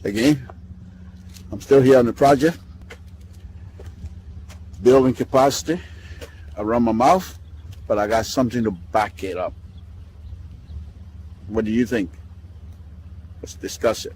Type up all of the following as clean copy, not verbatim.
Again, I'm still here on the project, building capacity around my mouth, but I got something to back it up. What do you think? Let's discuss it.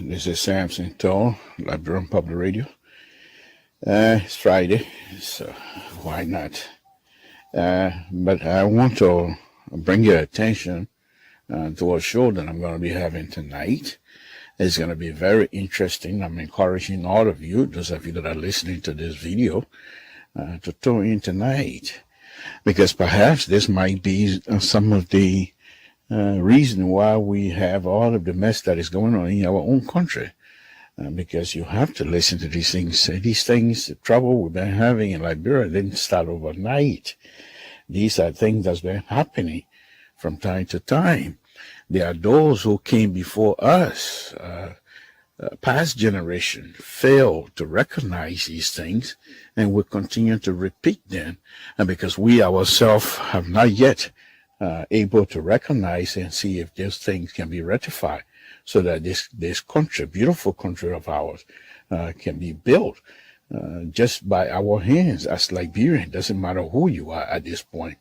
This is Samson Toll, Liberian Public Radio. It's Friday, so why not? But I want to bring your attention to a show that I'm going to be having tonight. It's going to be very interesting. I'm encouraging all of you, those of you that are listening to this video, to tune in tonight, because perhaps this might be some of the reason why we have all of the mess that is going on in our own country, because you have to listen to these things. The trouble we've been having in Liberia didn't start overnight. These are things that's been happening from time to time. There are those who came before us, past generation, failed to recognize these things, and will continue to repeat them, and because we ourselves have not yet able to recognize and see if these things can be rectified, so that this country, beautiful country of ours, can be built just by our hands as Liberian. Doesn't matter who you are at this point.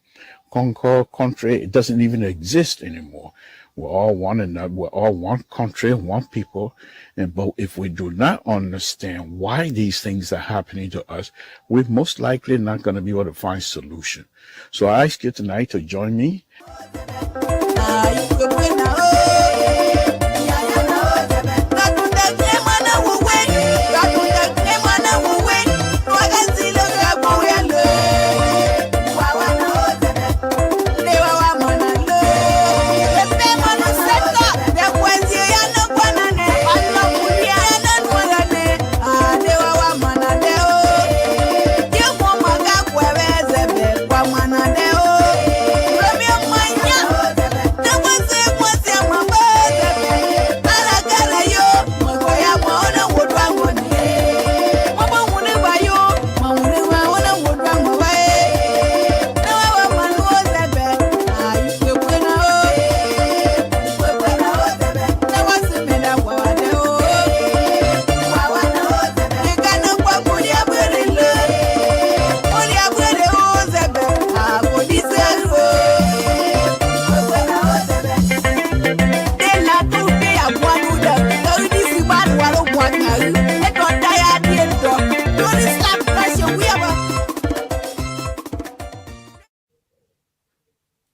Concord country, it doesn't even exist anymore. We're all one another. We're all one country, one people. But if we do not understand why these things are happening to us, we're most likely not going to be able to find solution. So I ask you tonight to join me.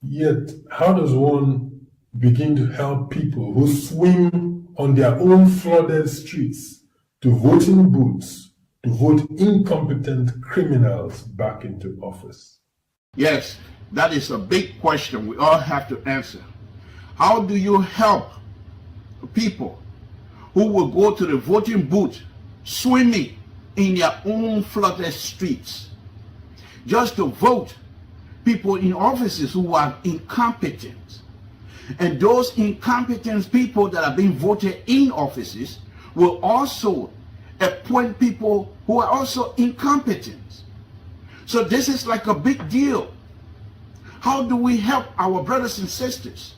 Yet, how does one begin to help people who swim on their own flooded streets to voting booths to vote incompetent criminals back into office? Yes, that is a big question we all have to answer. How do you help people who will go to the voting booth swimming in their own flooded streets just to vote people in offices who are incompetent? And those incompetent people that are being voted in offices will also appoint people who are also incompetent. So this is like a big deal. How do we help our brothers and sisters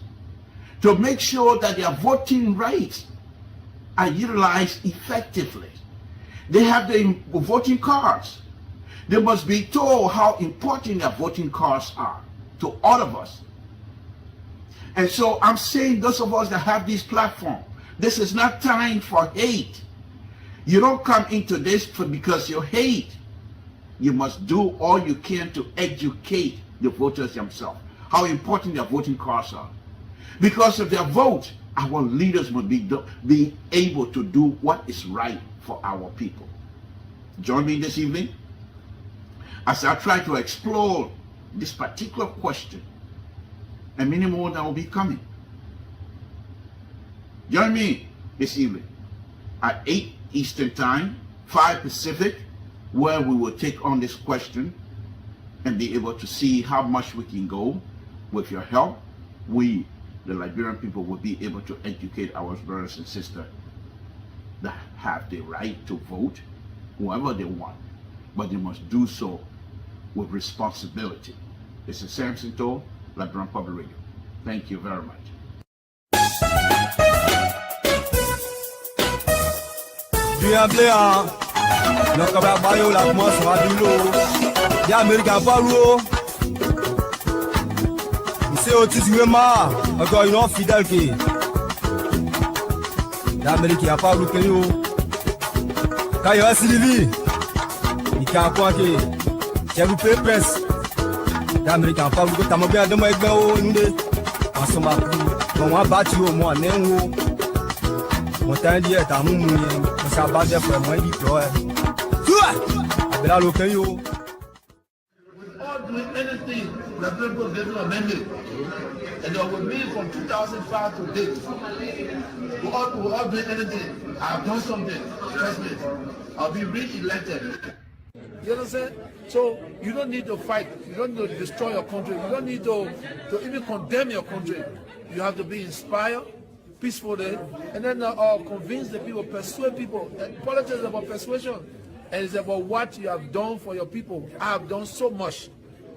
to make sure that their voting rights are utilized effectively? They have the voting cards. They must be told how important their voting cards are to all of us. And so I'm saying, those of us that have this platform, this is not time for hate. You don't come into this because you hate. You must do all you can to educate the voters themselves, how important their voting cards are. Because of their vote, our leaders will be able to do what is right for our people. Join me this evening as I try to explore this particular question and many more that will be coming. Join me this evening at 8 Eastern Time, 5 Pacific, where we will take on this question and be able to see how much we can go. With your help, we, the Liberian people, will be able to educate our brothers and sisters that have the right to vote whoever they want, but they must do so with responsibility. This is Samson Toll, Liberian Public Radio. Thank you very much. C'est aussi vraiment encore une autre fidèle qui l'Amérique n'a pas voulu quand il y a Sylvie il y a quoi qui j'ai loupé presse l'Amérique n'a pas voulu que t'as bien de moi avec nous en ce moment on va battre au moins néo mon temps dit est à mon ça va des fois moi dit toi avec la locale doing anything that people get to amend it. And with me from 2005 to date, we're all doing anything. I've done something, trust me. I'll be re-elected. You understand? So you don't need to fight. You don't need to destroy your country. You don't need to even condemn your country. You have to be inspired, peacefully, and then convince the people, persuade people. Politics is about persuasion. And it's about what you have done for your people. I have done so much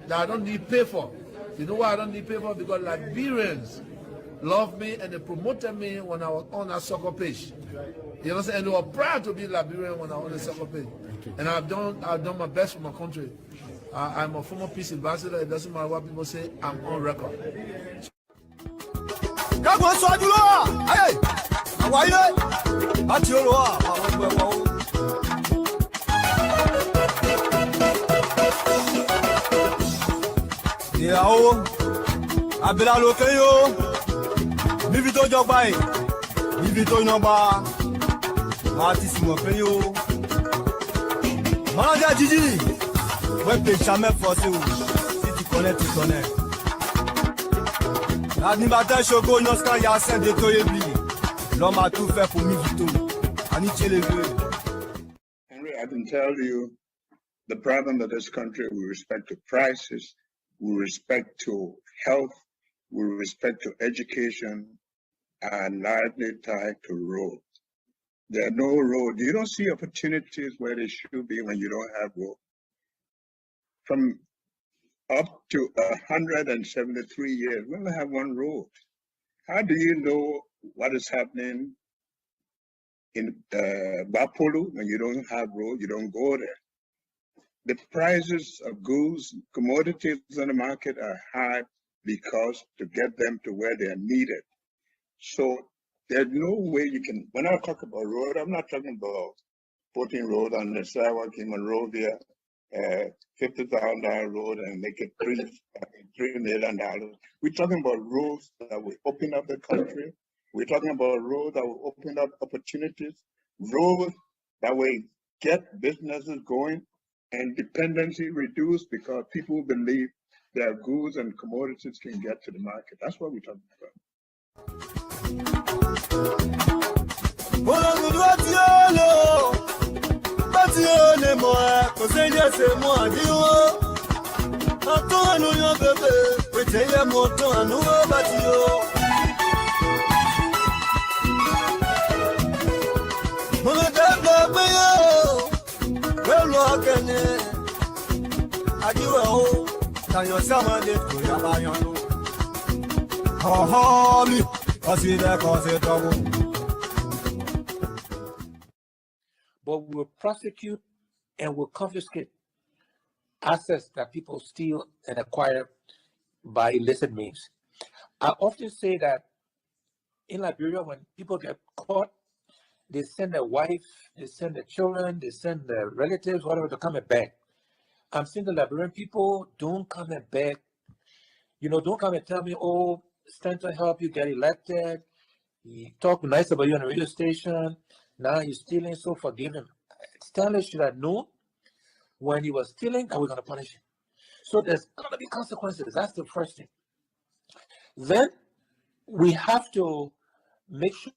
that I don't need pay for. You know why I don't need pay for? Because Liberians love me and they promoted me when I was on a soccer page. You understand? And they were proud to be Liberian when I was on the soccer page. And I've done my best for my country. I'm a former peace ambassador. It doesn't matter what people say. I'm on record. Yao, abela lokeyo, bivito jobai, bivito inoba, artiste mo peyo. Manager Gigi, ouais peut jamais forcer ou, si tu connais, tu connais. L'animateur Choco Noscan Yassin de Toyebli, l'homme a tout fait pour Mivito, Aniche les vieux. Henry, I can tell you the problem of this country with respect to prices, with respect to health, with respect to education, are largely tied to roads. There are no roads. You don't see opportunities where they should be when you don't have roads. From up to 173 years, we only have one road. How do you know what is happening in Bapolu when you don't have roads? You don't go there. The prices of goods, commodities on the market are high because to get them to where they are needed. So there's no way you can, when I talk about road, I'm not talking about putting road on the sidewalk in Monrovia, $50,000 road and make it $3 million. We're talking about roads that will open up the country. We're talking about roads that will open up opportunities, roads that will get businesses going, and dependency reduced because people believe their goods and commodities can get to the market. That's what we're talking about. But we will prosecute and will confiscate assets that people steal and acquire by illicit means. I often say that in Liberia, when people get caught, they send their wife, they send their children, they send their relatives, whatever, to come and beg. I'm saying the Liberian people, don't come and beg. You know, don't come and tell me, oh, stand to help you get elected. He talked nice about you on the radio station. Now he's stealing, so forgive him. Stanley should have known when he was stealing that we're going to punish him. So there's going to be consequences. That's the first thing. Then we have to make sure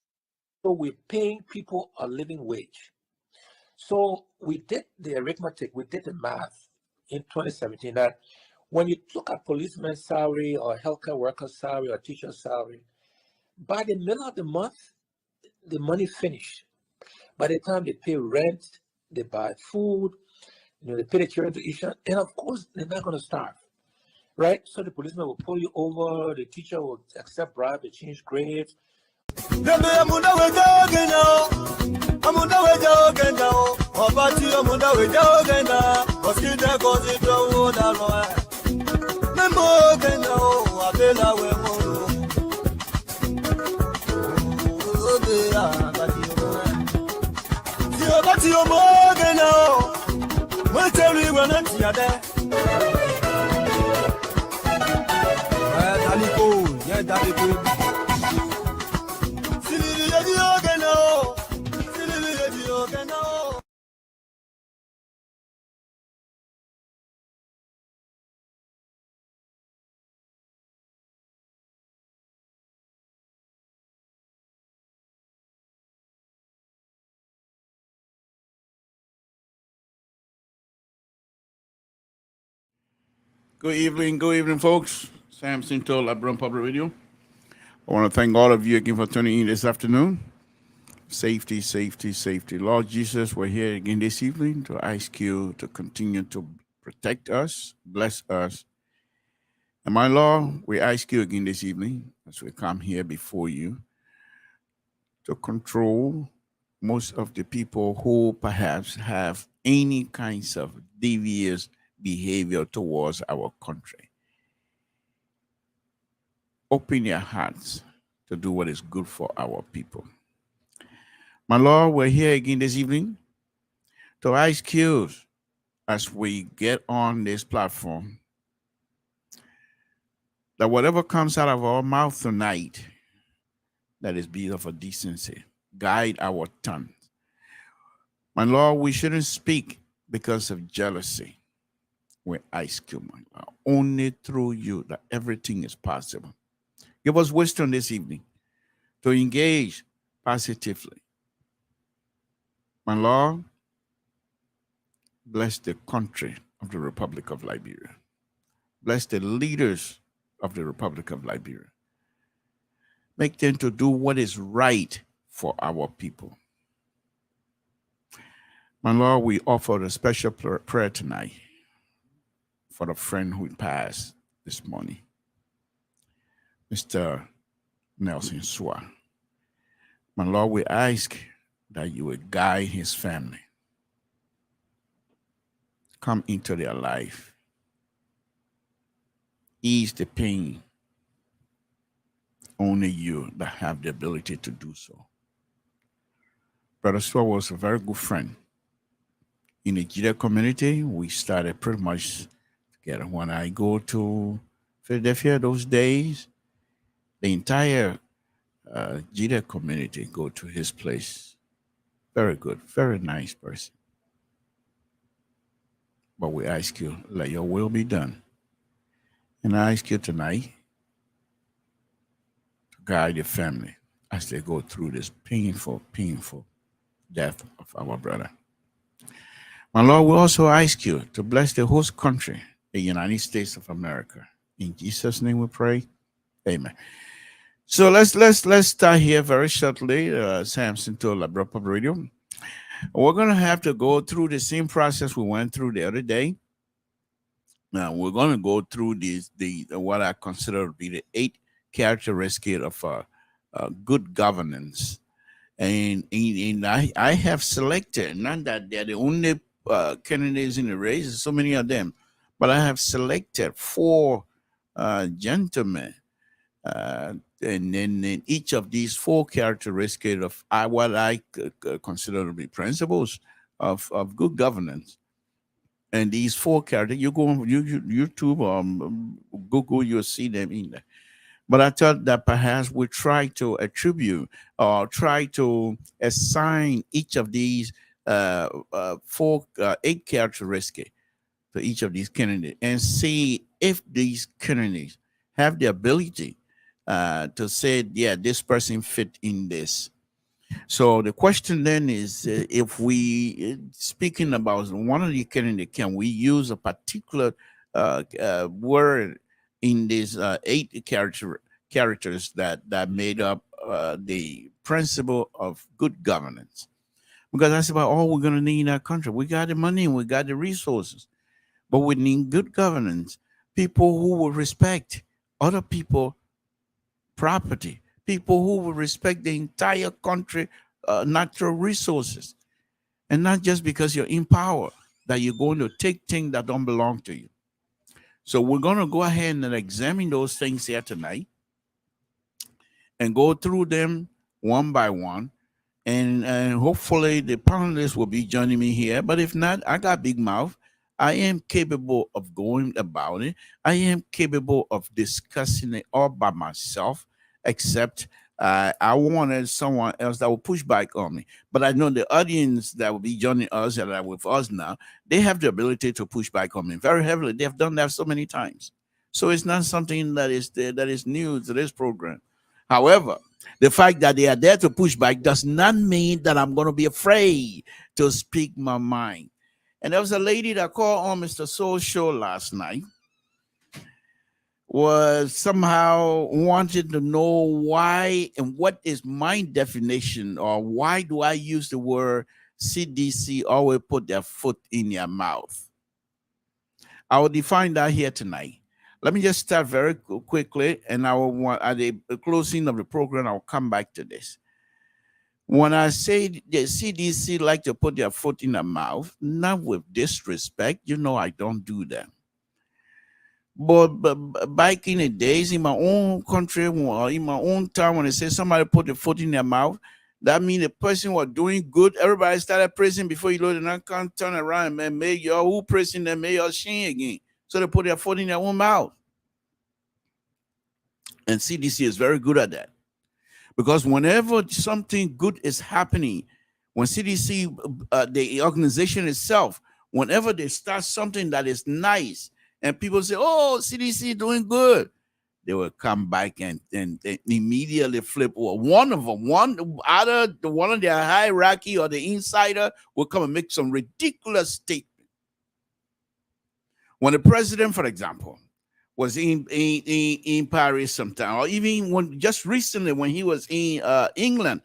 we're paying people a living wage. So we did the arithmetic, we did the math in 2017 that when you look at policeman's salary or healthcare worker's salary or teacher's salary, by the middle of the month, the money finished. By the time they pay rent, they buy food, they pay the children to eat, and of course, they're not going to starve, right? So the policeman will pull you over, the teacher will accept bribe, they change grades. Good evening, folks. Samson to LIBERIAN Public Radio. I want to thank all of you again for tuning in this afternoon. Safety. Lord Jesus, we're here again this evening to ask you to continue to protect us, bless us. And my Lord, we ask you again this evening as we come here before you to control most of the people who perhaps have any kinds of devious behavior towards our country. Open your hearts to do what is good for our people. My Lord, we're here again this evening to ask you as we get on this platform that whatever comes out of our mouth tonight, that is be of a decency. Guide our tongue. My Lord, we shouldn't speak because of jealousy. We ask you, my Lord, only through you that everything is possible. Give us wisdom this evening to engage positively. My Lord, bless the country of the Republic of Liberia. Bless the leaders of the Republic of Liberia. Make them to do what is right for our people. My Lord, we offer a special prayer tonight for the friend who passed this morning, Mr. Nelson Swa. My Lord, we ask that you would guide his family. Come into their life. Ease the pain. Only you that have the ability to do so. Brother Swa was a very good friend. In the Jida community, we started pretty much together. When I go to Philadelphia those days, the entire Jida community go to his place. Very good, very nice person. But we ask you, let your will be done. And I ask you tonight to guide your family as they go through this painful death of our brother. My Lord, we also ask you to bless the host country, the United States of America. In Jesus' name we pray. Amen. So let's start here very shortly. Samson to LIBERIAN Public Radio. We're going to have to go through the same process we went through the other day. Now we're going to go through the what I consider to be the 8 characteristics of good governance, and I have selected, not that they're the only candidates in the race, there's so many of them, but I have selected 4 gentlemen, and then each of these 4 characteristics of what I consider to be principles of good governance. And these 4 characters, you go on YouTube or Google, you'll see them in there. But I thought that perhaps we try to attribute or try to assign each of these eight characteristics to each of these candidates and see if these candidates have the ability to say, yeah, this person fit in this. So the question then is, if we speaking about one of the candidates, can we use a particular word in these eight characters that made up the principle of good governance? Because that's about all we're going to need in our country. We got the money and we got the resources, but we need good governance, people who will respect other people property, people who will respect the entire country natural resources, and not just because you're in power that you're going to take things that don't belong to you. So we're going to go ahead and examine those things here tonight and go through them one by one. And hopefully the panelists will be joining me here. But if not, I got big mouth. I am capable of going about it. I am capable of discussing it all by myself, except I wanted someone else that will push back on me. But I know the audience that will be joining us and are with us now, they have the ability to push back on me very heavily. They have done that so many times. So it's not something that is new to this program. However, the fact that they are there to push back does not mean that I'm going to be afraid to speak my mind. And there was a lady that called on Mr. Soul show last night, was somehow wanted to know why and what is my definition, or why do I use the word CDC always put their foot in their mouth. I will define that here tonight. Let me just start very quickly, and I will want at the closing of the program, I'll come back to this. When I say the CDC like to put their foot in their mouth, not with disrespect, you know I don't do that. But back in the days, in my own country or in my own town, when they say somebody put their foot in their mouth, that means the person was doing good. Everybody started praising before you load, and I can't turn around and make y'all who praising them, make y'all shame again. So they put their foot in their own mouth. And CDC is very good at that. Because whenever something good is happening, when CDC, the organization itself, whenever they start something that is nice, and people say, oh, CDC doing good, they will come back and immediately flip. Or one of them, either one of their hierarchy or the insider will come and make some ridiculous statement. When the president, for example, was in Paris sometime, or even when just recently when he was in England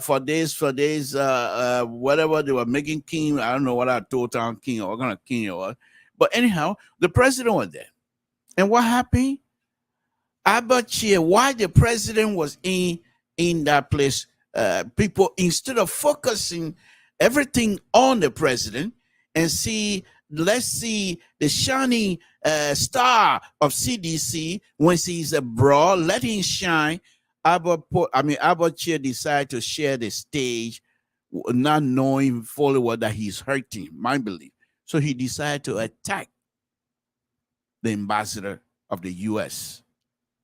for days, whatever they were making king, I don't know what I told town king or what kind of king it was, but anyhow, the president was there, and what happened? Why the president was in that place? People, instead of focusing everything on the president and let's see the shining star of CDC when he's abroad, let him shine. Abacha decided to share the stage, not knowing fully well that he's hurting, my belief. So he decided to attack the ambassador of the U.S.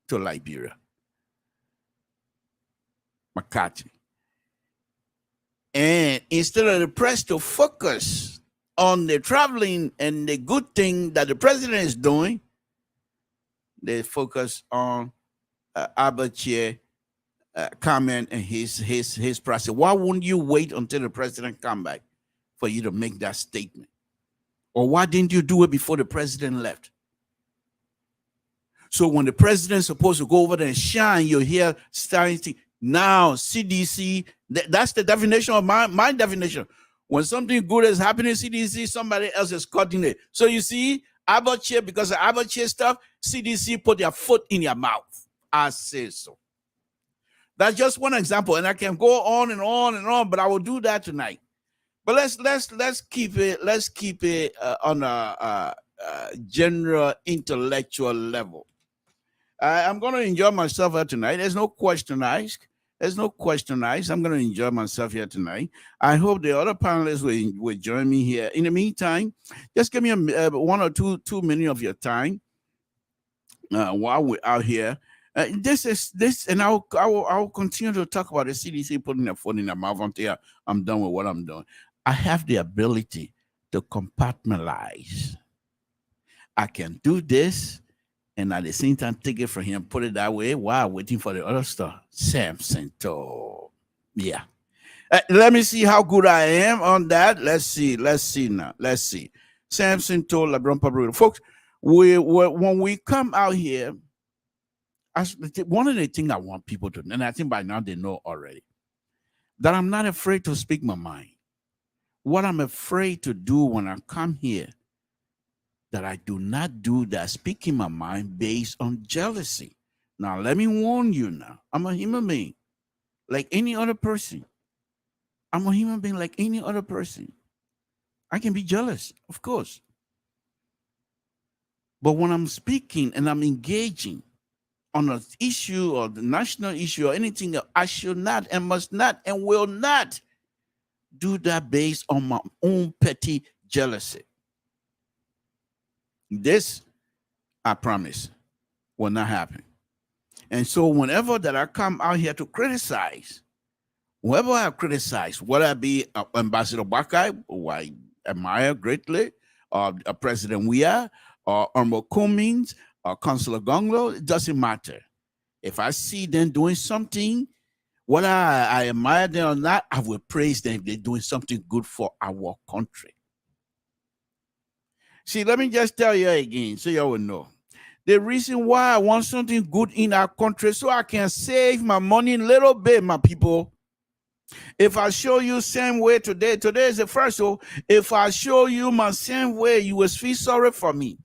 to Liberia, McCarthy. And instead of the press to focus on the traveling and the good thing that the president is doing, they focus on Abacha comment and his process. Why wouldn't you wait until the president come back for you to make that statement? Or why didn't you do it before the president left? So when the president's supposed to go over there and shine, you hear starting to, now CDC, that's the definition of my definition. When something good is happening, CDC, somebody else is cutting it. So you see, Abacha, because of Abacha stuff, CDC put their foot in your mouth. I say so. That's just one example, and I can go on and on and on, but I will do that tonight. But let's keep it on a general intellectual level. I'm going to enjoy myself here tonight. There's no question asked. I'm going to enjoy myself here tonight. I hope the other panelists will join me here. In the meantime, just give me 1 or 2 minutes of your time while we're out here. And I'll continue to talk about the CDC putting their foot in their mouth until I'm done with what I'm doing. I have the ability to compartmentalize. I can do this and at the same time take it from him, put it that way while waiting for the other stuff. Samson told. Yeah. Let me see how good I am on that. Let's see now. Let's see. Samson told LIBERIAN Public Radio. Folks, when we come out here, one of the things I want people to, and I think by now they know already, that I'm not afraid to speak my mind. What I'm afraid to do when I come here, that I do not do that, speaking my mind based on jealousy. Now, let me warn you now. I'm a human being like any other person. I'm a human being like any other person. I can be jealous, of course. But when I'm speaking and I'm engaging on an issue or the national issue or anything else, I should not and must not and will not do that based on my own petty jealousy. This, I promise, will not happen. And so whenever that I come out here to criticize, whoever I criticize, whether it be Ambassador Bakai, who I admire greatly, or President Weah, or Honorable Cummings, or Councilor Gonglo, it doesn't matter. If I see them doing something, whether I admire them or not, I will praise them if they're doing something good for our country. See, let me just tell you again, so you will know. The reason why I want something good in our country, so I can save my money a little bit, my people. If I show you same way today is the first, so if I show you my same way, you will feel sorry for me.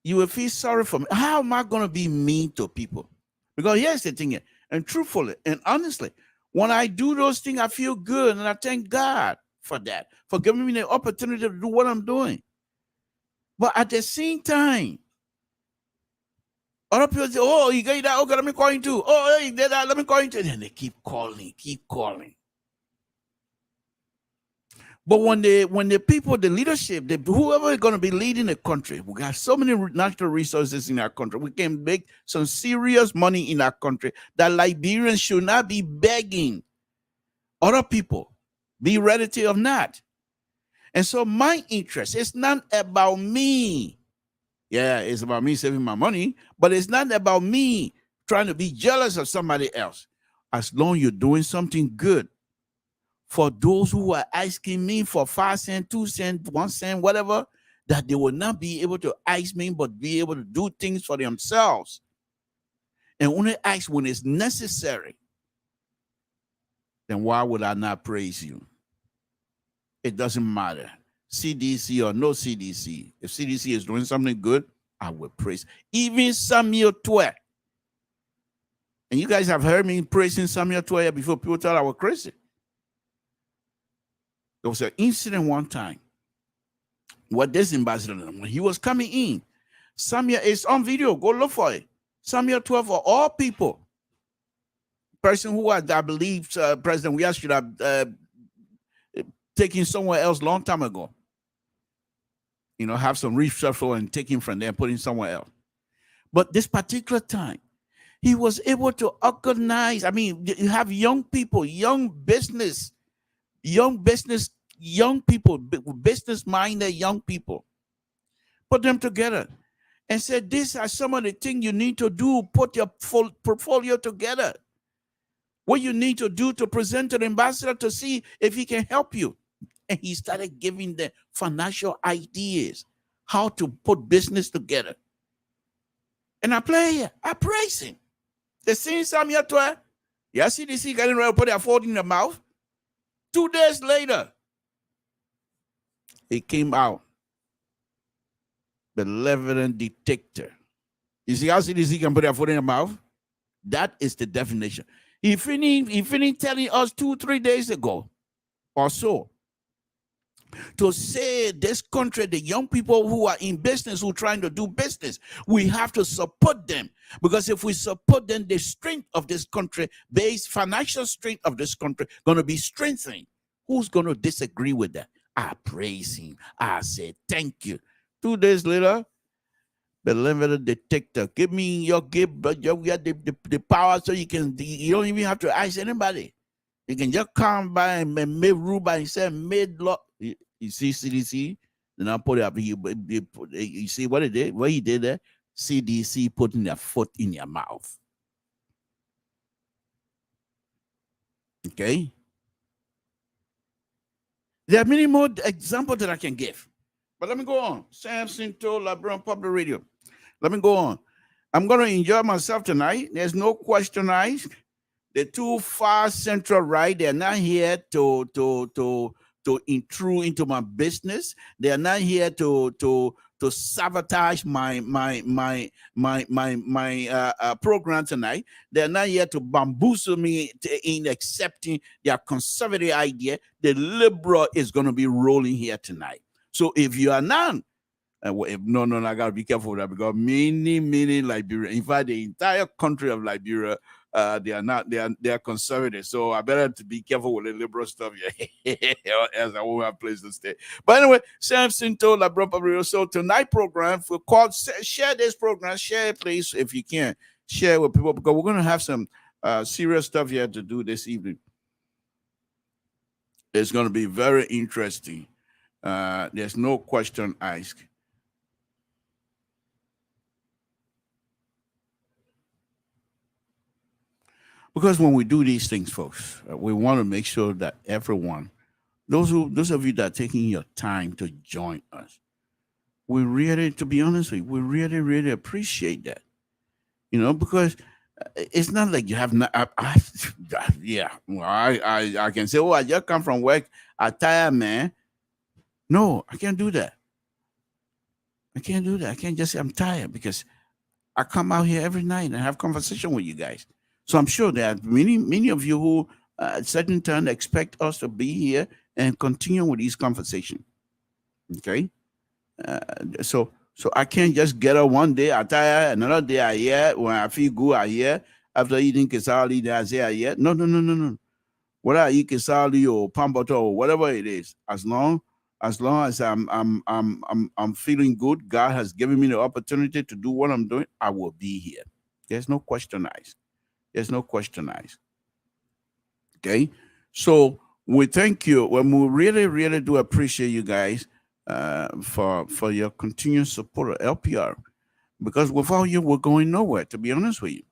You will feel sorry for me. How am I going to be mean to people? Because here's the thing, and truthfully and honestly, when I do those things, I feel good, and I thank God for that, for giving me the opportunity to do what I'm doing. But at the same time, other people say, oh, you got that, okay, let me call you too. Oh, you did that, let me call you too. And then they keep calling. But when the people, the leadership, whoever is going to be leading the country, we got so many natural resources in our country. We can make some serious money in our country that Liberians should not be begging other people, be relative of not. And so my interest is not about me. Yeah, it's about me saving my money, but it's not about me trying to be jealous of somebody else. As long as you're doing something good for those who are asking me for 5 cents, 2 cents, 1 cent, whatever, that they will not be able to ask me, but be able to do things for themselves. And only ask when it's necessary. Then why would I not praise you? It doesn't matter. CDC or no CDC. If CDC is doing something good, I will praise. Even Samuel Twe. And you guys have heard me praising Samuel Twe before. People thought I was crazy. There was an incident one time where this ambassador, when he was coming in, Samuel is on video. Go look for it. Samuel 12 for all people. Person who I believe President Weah should have taken somewhere else long time ago. You know, have some reshuffle and take him from there and put him somewhere else. But this particular time, he was able to organize. I mean, you have young people, young people, business-minded young people. Put them together and said, these are some of the things you need to do. Put your full portfolio together. What you need to do to present to the ambassador to see if he can help you. And he started giving them financial ideas, how to put business together. And I praise him. The same Samuel Twe, yes, CDC getting ready to put their foot in the mouth. 2 days later, it came out. Benevolent dictator. You see how CDC can put their foot in the mouth? That is the definition. He finished telling us 2-3 days ago or so to say this country, the young people who are in business, who are trying to do business, we have to support them. Because if we support them, the strength of this country, based financial strength of this country, going to be strengthened. Who's going to disagree with that? I praise him. I say thank you. 2 days later, the limit detector. Give me your gift, but you got the power so you don't even have to ask anybody. You can just come by and make rule by himself, made law. You see CDC? Then I put it up. You see what it did? What he did there? CDC putting their foot in your mouth. Okay? There are many more examples that I can give. But let me go on. Samson told LIBERIAN Public Radio. Let me go on. I'm going to enjoy myself tonight. There's no question asked. The too far central right, they're not here to intrude into my business. They are not here to sabotage my program tonight. They're not here to bamboozle me in accepting their conservative idea. The liberal is going to be rolling here tonight. So if you are not, no, I gotta be careful with that, because many Liberia, in fact, the entire country of Liberia, they are conservative. So I better to be careful with the liberal stuff here, as I won't have a place to stay. But anyway, Samson told LIBERIAN Public Radio. So tonight program, for called share this program, share it, please, if you can share with people, because we're gonna have some serious stuff here to do this evening. It's gonna be very interesting. There's no question asked. Because when we do these things, folks, we want to make sure that everyone, those of you that are taking your time to join us, we really, to be honest with you, we really appreciate that. You know, because it's not like you have not. Yeah, well, I can say, oh, I just come from work, I'm tired, man. No, I can't do that. I can't do that. I can't just say I'm tired, because I come out here every night and have conversation with you guys. So I'm sure there are many of you who at certain time expect us to be here and continue with this conversation. Okay, so I can't just get up one day, I'm tired, another day I hear, when I feel good I hear, after eating kesali, I say I hear. No. Whether I eat kesali or pambato or whatever it is, as long as I'm feeling good, God has given me the opportunity to do what I'm doing, I will be here. There's no question asked. There's no question asked. Okay, so we thank you. Well, we really do appreciate you guys for your continued support of LPR, because without you, we're going nowhere, to be honest with you.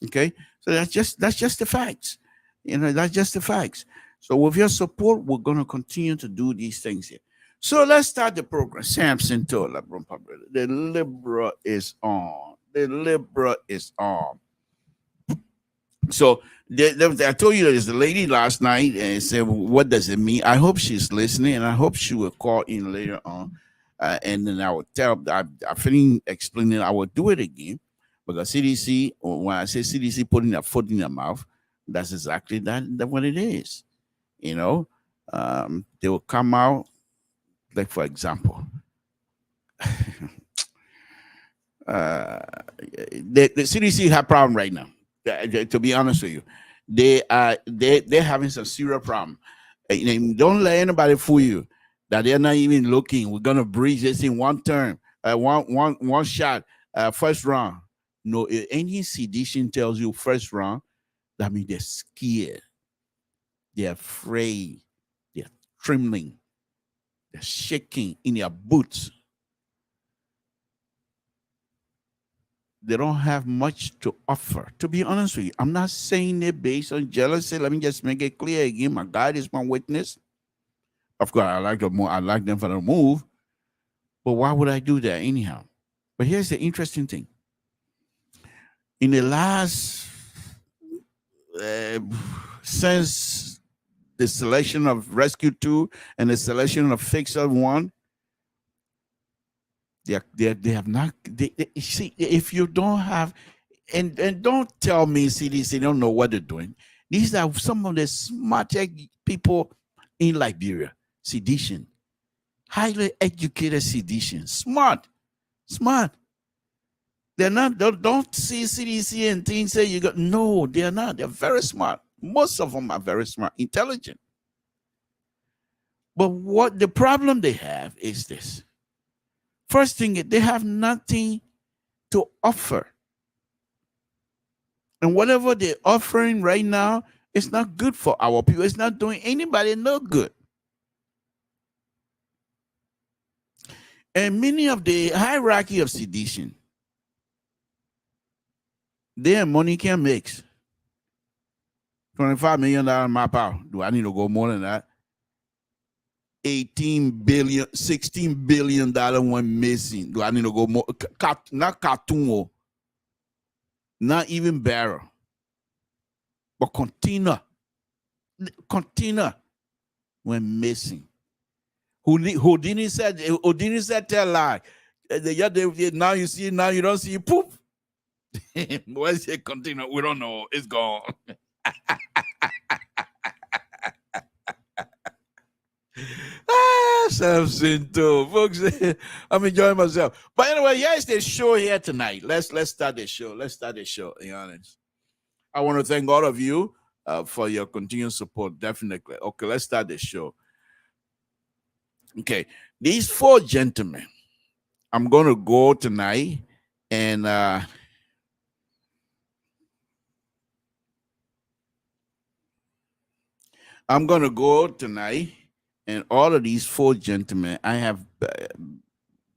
Okay, so that's just the facts. You know, that's just the facts. So with your support, we're going to continue to do these things here. So let's start the program. Samson told LIBERIAN Public. The liberal is on. The liberal is on. So I told you there's a lady last night and said, what does it mean? I hope she's listening, and I hope she will call in later on. And then I will tell, I finished explaining, I will do it again, because CDC, when I say CDC putting their foot in their mouth, that's exactly that what it is. You know, they will come out, like, for example, the CDC have problem right now. To be honest with you, they're having some serious problem. Don't let anybody fool you that they're not even looking. We're gonna breach this in one term, one shot, first round. No, if any sedition tells you first round, that means they're scared, they're afraid, they're trembling, they're shaking in their boots. They don't have much to offer. To be honest with you, I'm not saying it based on jealousy. Let me just make it clear again. My God is my witness. Of course, I like them for the move. But why would I do that anyhow? But here's the interesting thing. In the last, since the selection of Rescue 2 and the selection of Fixer 1, they have not. See, if you don't have, and don't tell me CDC don't know what they're doing. These are some of the smartest people in Liberia. Sedition, highly educated sedition, smart. They're not. Don't see CDC and things say you got. No, they're not. They're very smart. Most of them are very smart, intelligent. But what the problem they have is this. First thing, they have nothing to offer. And whatever they're offering right now, it's not good for our people. It's not doing anybody no good. And many of the hierarchy of sedition, their money can mix. $25 million map out. Do I need to go more than that? $18 billion, $16 billion one missing. Do I need to go more? Not cartoon, not even barrel, but container when missing. Houdini said tell lie. Now you see, now you don't see poop. Where's the container? We don't know. It's gone. Samson too, folks. I'm enjoying myself. But anyway, here's the show here tonight. Let's start the show. Let's start the show. Be honest. I want to thank all of you for your continued support. Definitely. Okay, let's start the show. Okay, these four gentlemen, I'm going to go tonight and I'm going to go tonight, and all of these four gentlemen, I have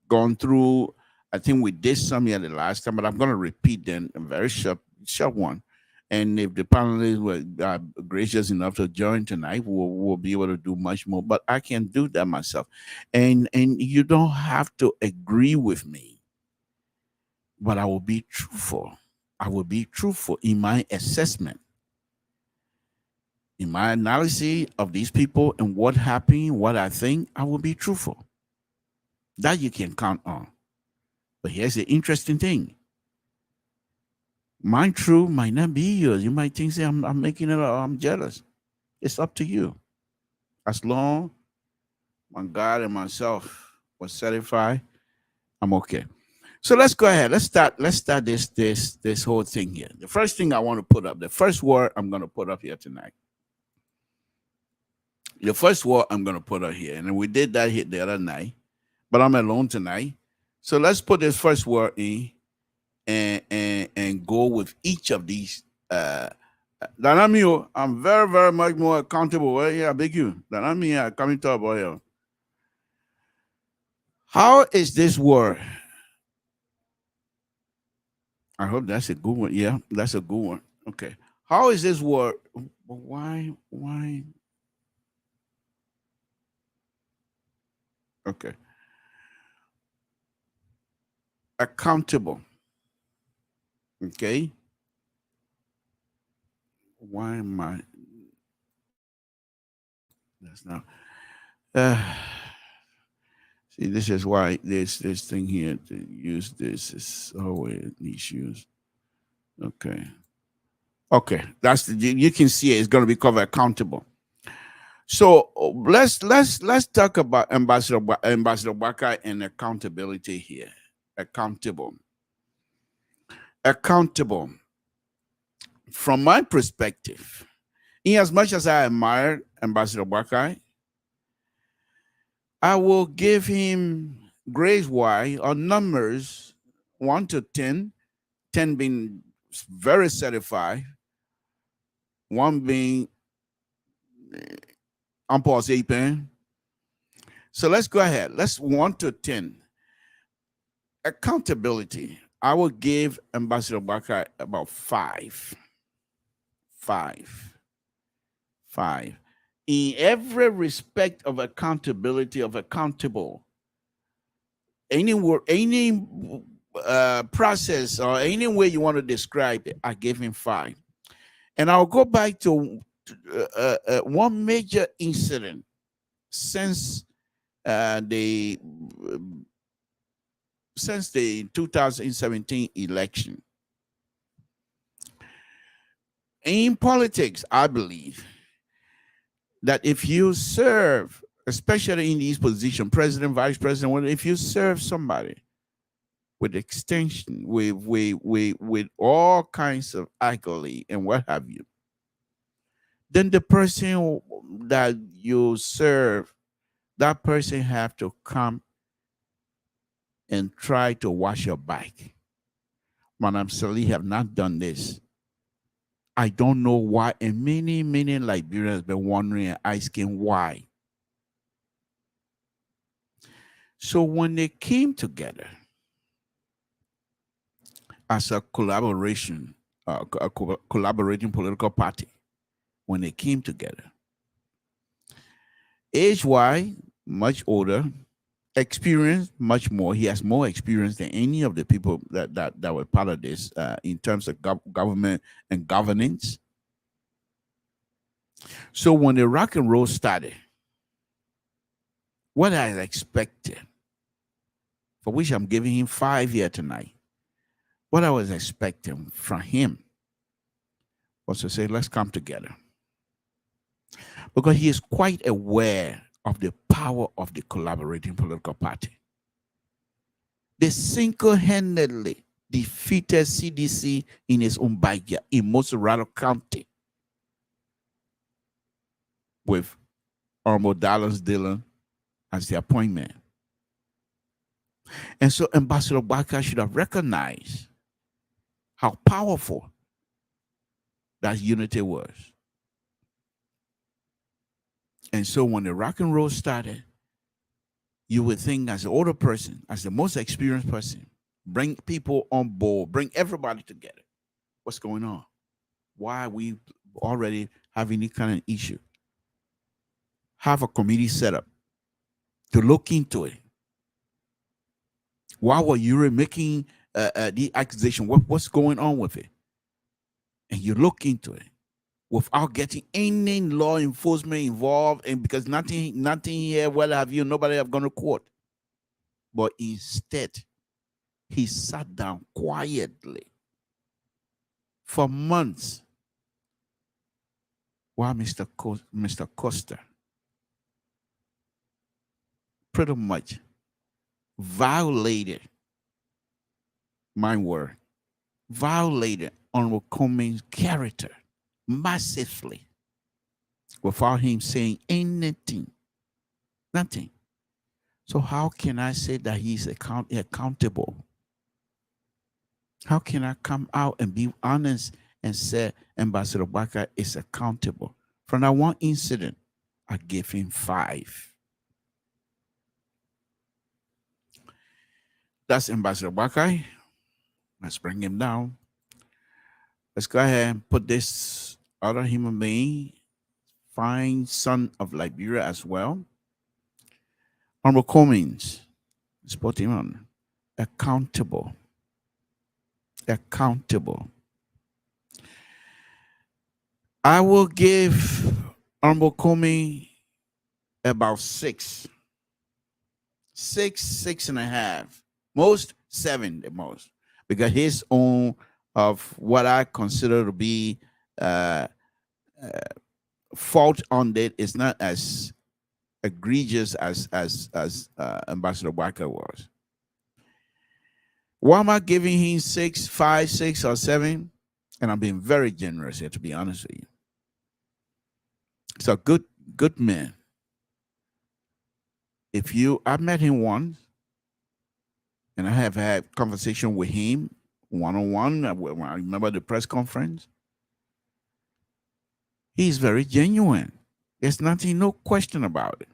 gone through. I think we did some here the last time, but I'm going to repeat them, a very short one. And if the panelists were gracious enough to join tonight, we'll be able to do much more. But I can do that myself. And you don't have to agree with me, but I will be truthful. I will be truthful in my assessment, in my analysis of these people and what happened, what I think. I will be truthful. That you can count on. But here's the interesting thing. Mine true might not be yours. You might think, say, I'm making it up, I'm jealous. It's up to you. As long my God and myself was satisfied, I'm okay. So let's go ahead. Let's start this whole thing here. The first thing I want to put up, the first word I'm going to put up here tonight. The first word I'm going to put up here, and we did that here the other night, but I'm alone tonight. So let's put this first word in and go with each of these. Danamio, I'm very, very much more accountable. Well, yeah, big you. Danamio, coming to about here. How is this word? I hope that's a good one. Yeah, that's a good one. Okay. How is this word? Why? Okay. Accountable. Okay. Why am I? That's not. See, this is why this thing here to use this is always issues. Okay. Okay. That's the, you can see it. It's going to be covered accountable. So let's talk about Ambassador Baka and accountability here. Accountable. From my perspective, in as much as I admire Ambassador Baka, I will give him grades-wise or numbers 1 to 10, 10 being very certified, 1 being impossible. So let's go ahead. Let's 1 to 10. Accountability. I will give Ambassador Baka about 5. 5. In every respect of accountability, of accountable, any word, any process or any way you want to describe it, I give him 5. And I'll go back to one major incident since the 2017 election. In politics, I believe that if you serve, especially in these positions, president, vice president, if you serve somebody with extension, with all kinds of accolade and what have you, then the person that you serve, that person have to come and try to wash your back. Madam Sali have not done this. I don't know why, and many Liberians have been wondering and asking why. So when they came together as a collaborating political party, when they came together, age-wise, much older, experience much more. He has more experience than any of the people that were part of this in terms of government and governance. So when the rock and roll started, what I expected, for which I'm giving him 5 years tonight, what I was expecting from him was to say, let's come together. Because he is quite aware of the power of the collaborating political party. They single-handedly defeated CDC in his own backyard in Moserado County with Honorable Dallas Dillon as the appointment. And so Ambassador Barker should have recognized how powerful that unity was. And so when the rock and roll started, you would think as an older person, as the most experienced person, bring people on board, bring everybody together. What's going on? Why are we already having this kind of issue? Have a committee set up to look into it. Why were you making the accusation? What's going on with it? And you look into it without getting any law enforcement involved, and because nothing here, well, have you, nobody have gone to court. But instead, he sat down quietly for months while Mr. Costa pretty much violated, my word, violated Honorable Cummings' character massively without him saying anything, nothing. So how can I say that he's accountable? How can I come out and be honest and say Ambassador Barker is accountable? From that one incident, I gave him 5. That's Ambassador Barker. Let's bring him down. Let's go ahead and put this other human being, fine son of Liberia as well. Honorable Cummings, let's put him on. Accountable. Accountable. I will give Honorable Cummings about 6. 6.5. Most 7 the most. Because his own of what I consider to be fault on it is not as egregious as Ambassador Barker was. Why am I giving him 6, 5, 6, or 7? And I'm being very generous here, to be honest with you. It's a good man. I met him once, and I have had conversation with him one-on-one. I remember the press conference. He's very genuine. There's nothing, no question about it.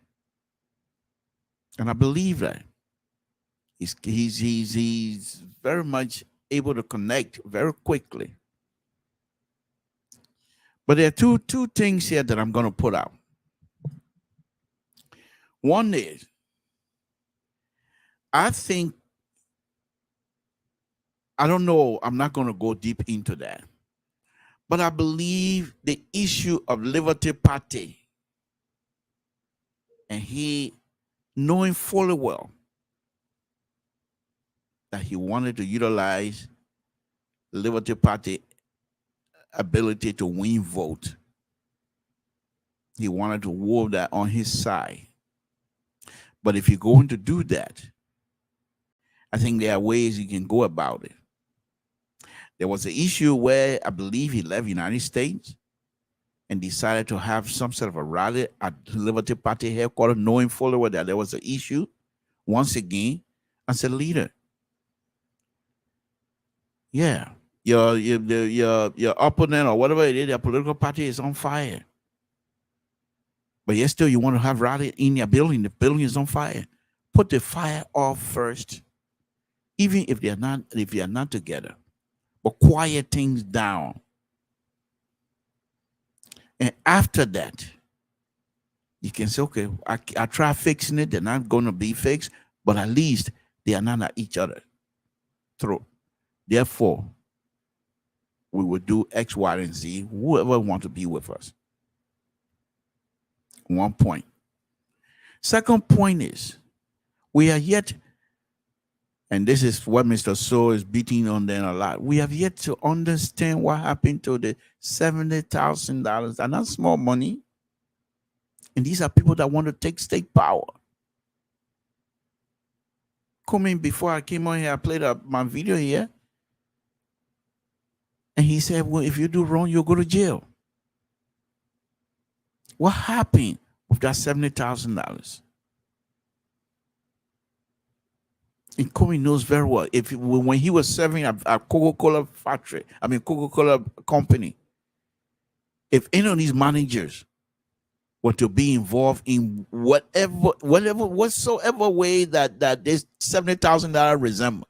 And I believe that. He's very much able to connect very quickly. But there are two things here that I'm going to put out. One is, I don't know, I'm not going to go deep into that. But I believe the issue of Liberty Party, and he knowing fully well that he wanted to utilize Liberty Party ability to win vote. He wanted to wolf that on his side. But if you're going to do that, I think there are ways you can go about it. There was an issue where I believe he left the United States and decided to have some sort of a rally at Liberty Party headquarters, knowing fully well that there was an issue. Once again, as a leader, Yeah. Your opponent or whatever it is, your political party is on fire. But yet still you want to have rally in your building. The building is on fire. Put the fire off first. Even if they are not together. But quiet things down. And after that, you can say, okay, I try fixing it. They're not going to be fixed. But at least they are not at each other throat. Therefore, we will do X, Y, and Z. Whoever wants to be with us. 1 point. Second point is, we are yet, and this is what Mr. So is beating on them a lot, we have yet to understand what happened to the $70,000. And not small money. And these are people that want to take state power. Coming before I came on here, I played my video here. And he said, well, if you do wrong, you'll go to jail. What happened with that $70,000? And Comey knows very well. When he was serving a Coca-Cola factory, Coca-Cola company, if any of these managers were to be involved in whatsoever way that this $70,000 resemble,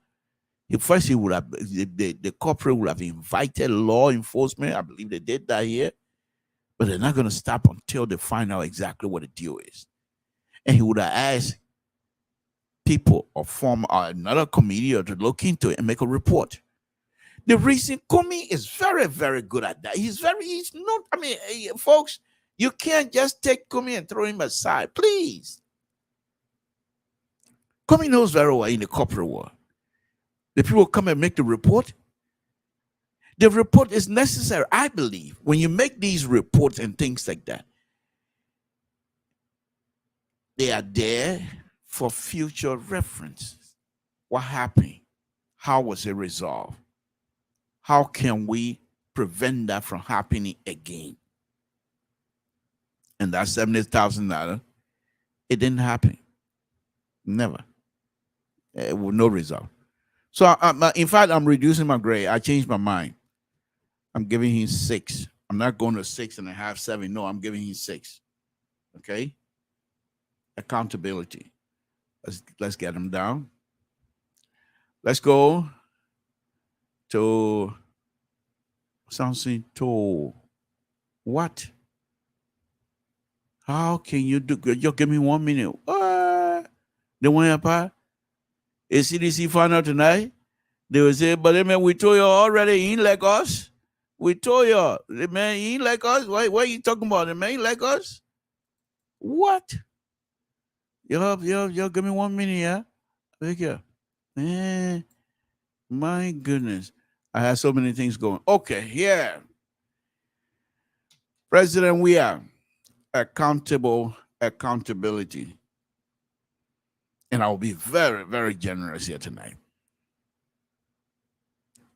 first he would have the corporate would have invited law enforcement. I believe they did that here, but they're not going to stop until they find out exactly what the deal is. And he would have asked people or form another committee or to look into it and make a report. The reason Comey is very, very good at that. He's not, folks, you can't just take Comey and throw him aside, please. Comey knows very well in the corporate world. The people come and make the report. The report is necessary, I believe, when you make these reports and things like that. They are there for future reference. What happened? How was it resolved? How can we prevent that from happening again? And that $70,000, it didn't happen. Never. With no result. So, in fact, I'm reducing my grade. I changed my mind. I'm giving him 6. I'm not going to 6.5, 7. No, I'm giving him 6. Okay? Accountability. Let's get him down. Let's go to Samson to what? How can you do good? You give me 1 minute. What? The one up? Is CDC found out tonight? They will say, but man, we told you already, he ain't like us. We told you, man, he ain't like us. Why are you talking about him, man? He ain't like us? What? Yo, give me 1 minute, yeah? Look here. Man, my goodness. I have so many things going. Okay, yeah. President, we are accountability. And I'll be very, very generous here tonight.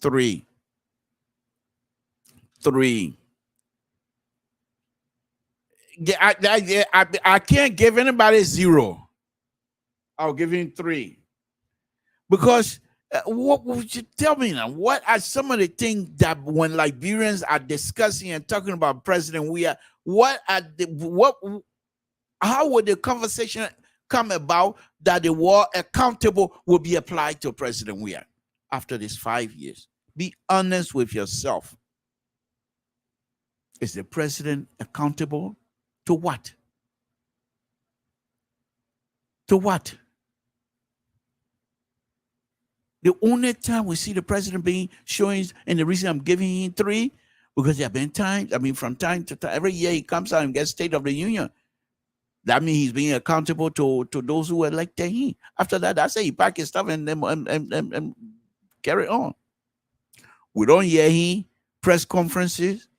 3. I can't give anybody 0. I'll give him 3. Because what would you tell me now? What are some of the things that when Liberians are discussing and talking about President Weah, how would the conversation come about that the word accountable will be applied to President Weah after these 5 years? Be honest with yourself. Is the president accountable to what? To what? The only time we see the president being showing, and the reason I'm giving him 3, because there have been times, from time to time, every year he comes out and gets State of the Union. That means he's being accountable to those who elected him. After that, I say he pack his stuff and carry on. We don't hear him press conferences.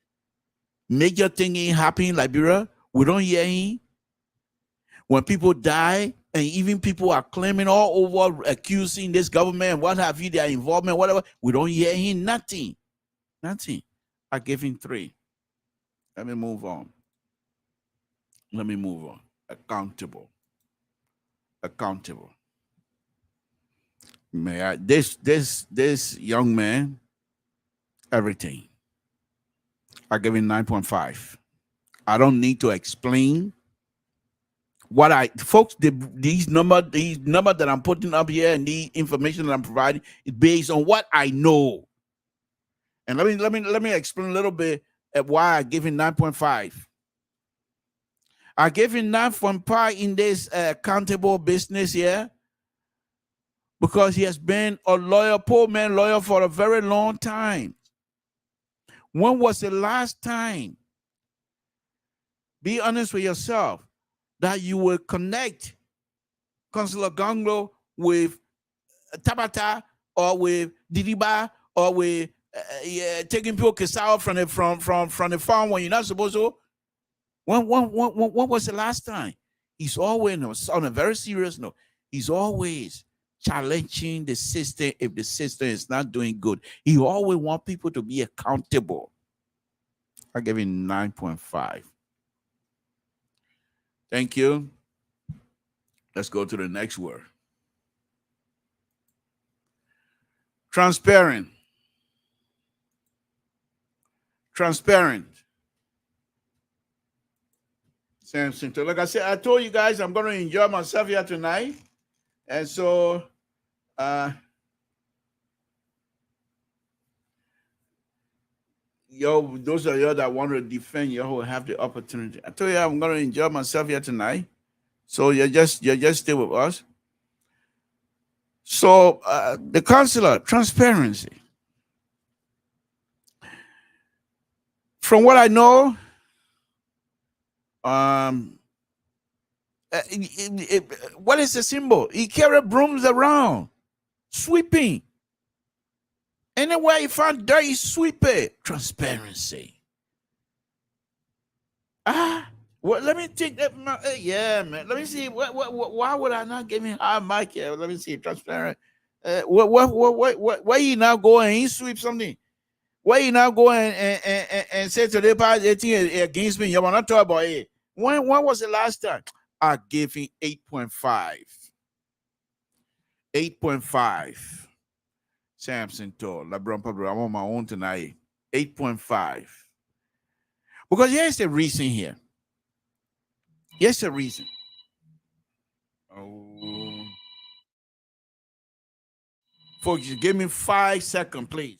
Major thing ain't happening in Liberia. We don't hear him. When people die, and even people are claiming all over, accusing this government, what have you, their involvement, whatever, we don't hear him, nothing. Nothing. I gave him 3. Let me move on. Accountable. May I, this young man, everything. I give him 9.5. I don't need to explain what folks, these number that I'm putting up here and the information that I'm providing is based on what I know. And let me explain a little bit at why I give him 9.5. I gave him 9.5 in this accountable business here because he has been a lawyer, poor man lawyer, for a very long time. When was the last time? Be honest with yourself that you will connect Councillor Ganglo with Tabata or with Didiba or with taking people Kisao from the farm when you're not supposed to. When was the last time? He's always, on a very serious note, he's always challenging the system if the system is not doing good. He always wants people to be accountable. I give him 9.5. Thank you. Let's go to the next word. Transparent. Transparent. Samson. So like I said, I told you guys I'm going to enjoy myself here tonight. And so those of you that want to defend, you will have the opportunity. I told you I'm going to enjoy myself here tonight. So you just stay with us. So the counselor, transparency. From what I know, what is the symbol? He carried brooms around, sweeping. Anywhere he found dirt, he sweep it. Transparency. Well, let me take that. Yeah, man. Let me see. Why would I not give him high mic here? Let me see. Transparent. Where he now go and he sweep something? Where he now go and say to the party thing against me? You want to talk about it? When was the last time? I gave him 8.5. 8.5. Samson told LIBERIAN Public. I'm on my own tonight. 8.5. Because here's the reason here. Here's the reason. Oh. Folks, just give me 5 seconds, please.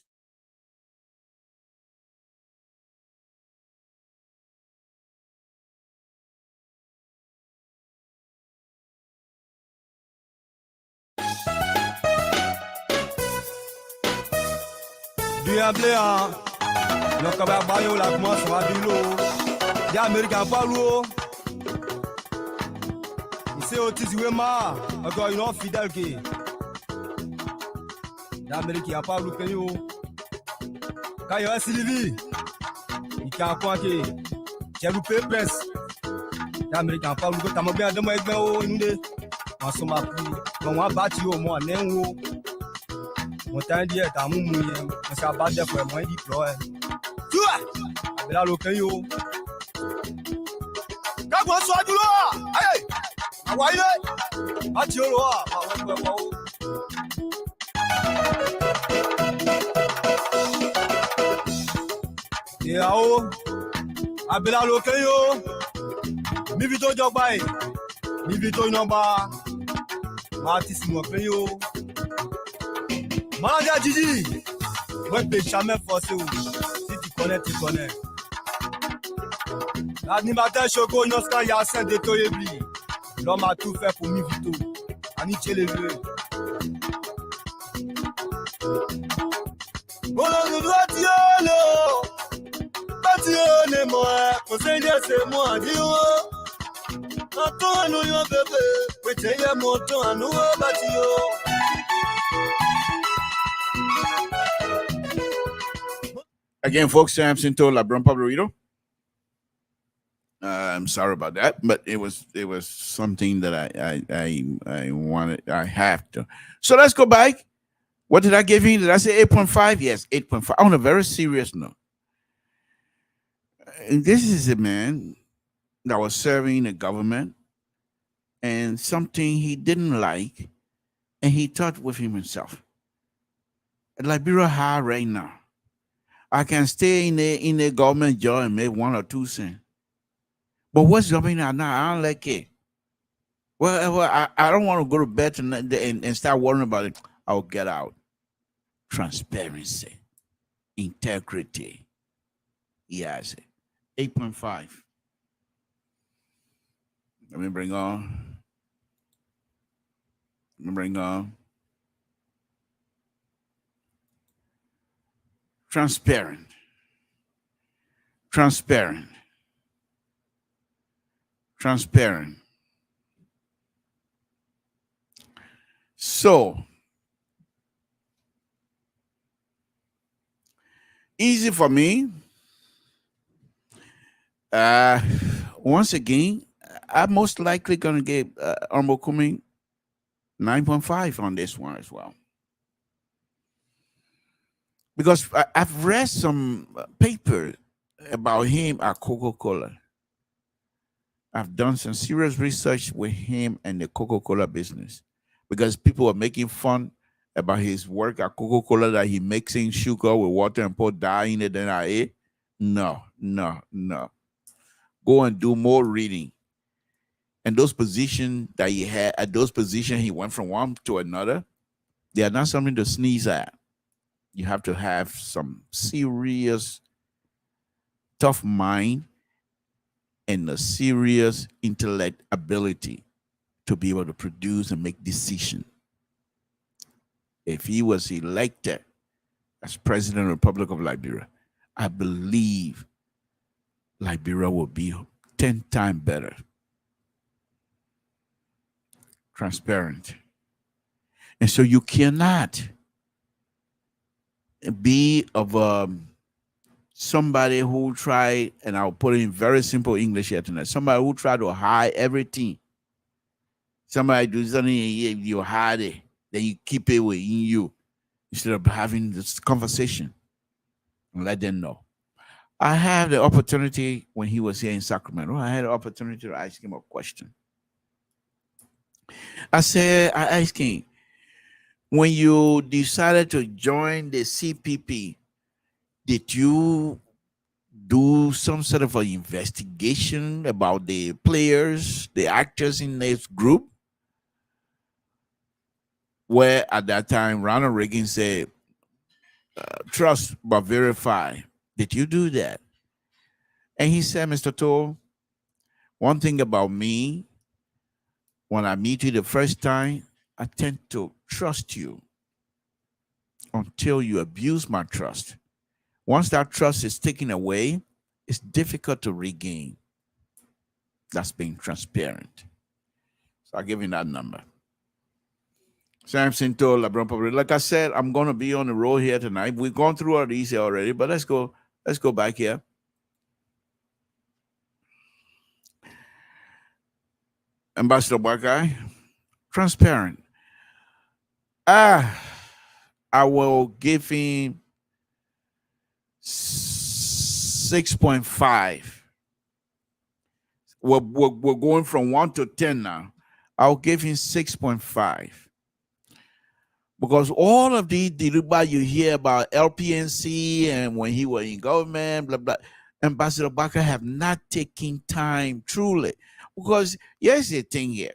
Hein? Le cabaret la commence à bilo. Il y a Américain pas l'eau. Ici au Tiziwema, encore une autre fidèle qui. L'Américain pas l'eau que yo. Quand il y a Sylvie, il y a quoi qui. J'ai loupé presse. L'Américain pas l'eau que t'as bien de moi avec moi nous. En somme à plus. Quand on bâti au moins néo. Mon temps dit est à mon mouillé. On s'est abattu pour moi déployer. Là le caillou. Quand on soit du loin, allez, envoyez, à Dieu loin, et à haut, à Bela le caillou, mi vito jogbaï, mi vito inamba, Martis mon caillou, Manager Gigi, ouais, peut jamais forcer ou, si tu connais, tu connais. L'animateur Choco Noska Yassin de Toyebli. L'homme a tout fait pour Mivito. Aniché les vieux. Bolo doit tiolo. Batione moi. Conseil de c'est moi. Dio. Attends nous yon bébé. Péteye monton à nous batio. Again, folks, Samson told LIBERIAN Public Radio. I'm sorry about that, but it was something that I wanted. I have to. So let's go back. What did I give you? Did I say 8.5? Yes, 8.5. On a very serious note. This is a man that was serving the government and something he didn't like, and he thought with himself, Liberia high right now. I can stay in the government job and make 1 or 2 cents. But what's jumping out now? I don't like it. Well, I don't want to go to bed tonight and start worrying about it. I'll get out. Transparency, integrity. Yes. 8.5. Let me bring on. Transparent. So, easy for me. Once again, I'm most likely going to get Kumi 9.5 on this one as well. Because I've read some paper about him at Coca-Cola. I've done some serious research with him and the Coca-Cola business, because people are making fun about his work at Coca-Cola, that he mixing sugar with water and put dye in it. Then I ate. No. Go and do more reading. And those positions that he had, at those positions he went from one to another, they are not something to sneeze at. You have to have some serious, tough mind and a serious intellect ability to be able to produce and make decisions. If he was elected as president of the Republic of Liberia, I believe Liberia will be 10 times better. Transparent. And so you cannot be of somebody who try, and I'll put it in very simple English here tonight, somebody who try to hide everything. Somebody do something, you hide it, then you keep it within you, instead of having this conversation and let them know. I had the opportunity when he was here in Sacramento, I had the opportunity to ask him a question. I asked him, when you decided to join the CPP, did you do some sort of an investigation about the players, the actors in this group? Where at that time, Ronald Reagan said, trust but verify. Did you do that? And he said, Mr. Toll, one thing about me, when I meet you the first time, I tend to trust you until you abuse my trust. Once that trust is taken away, it's difficult to regain. That's being transparent. So I'll give you that number. Samson told LIBERIAN Public. Like I said, I'm going to be on the road here tonight. We've gone through all these here already, but let's go back here. Ambassador Buckeye, transparent. I will give him 6.5. We're going from 1 to 10 now. I'll give him 6.5. Because all of these deliberate you hear about LPNC and when he was in government, blah, blah, Ambassador Barker have not taken time truly. Because here's the thing here.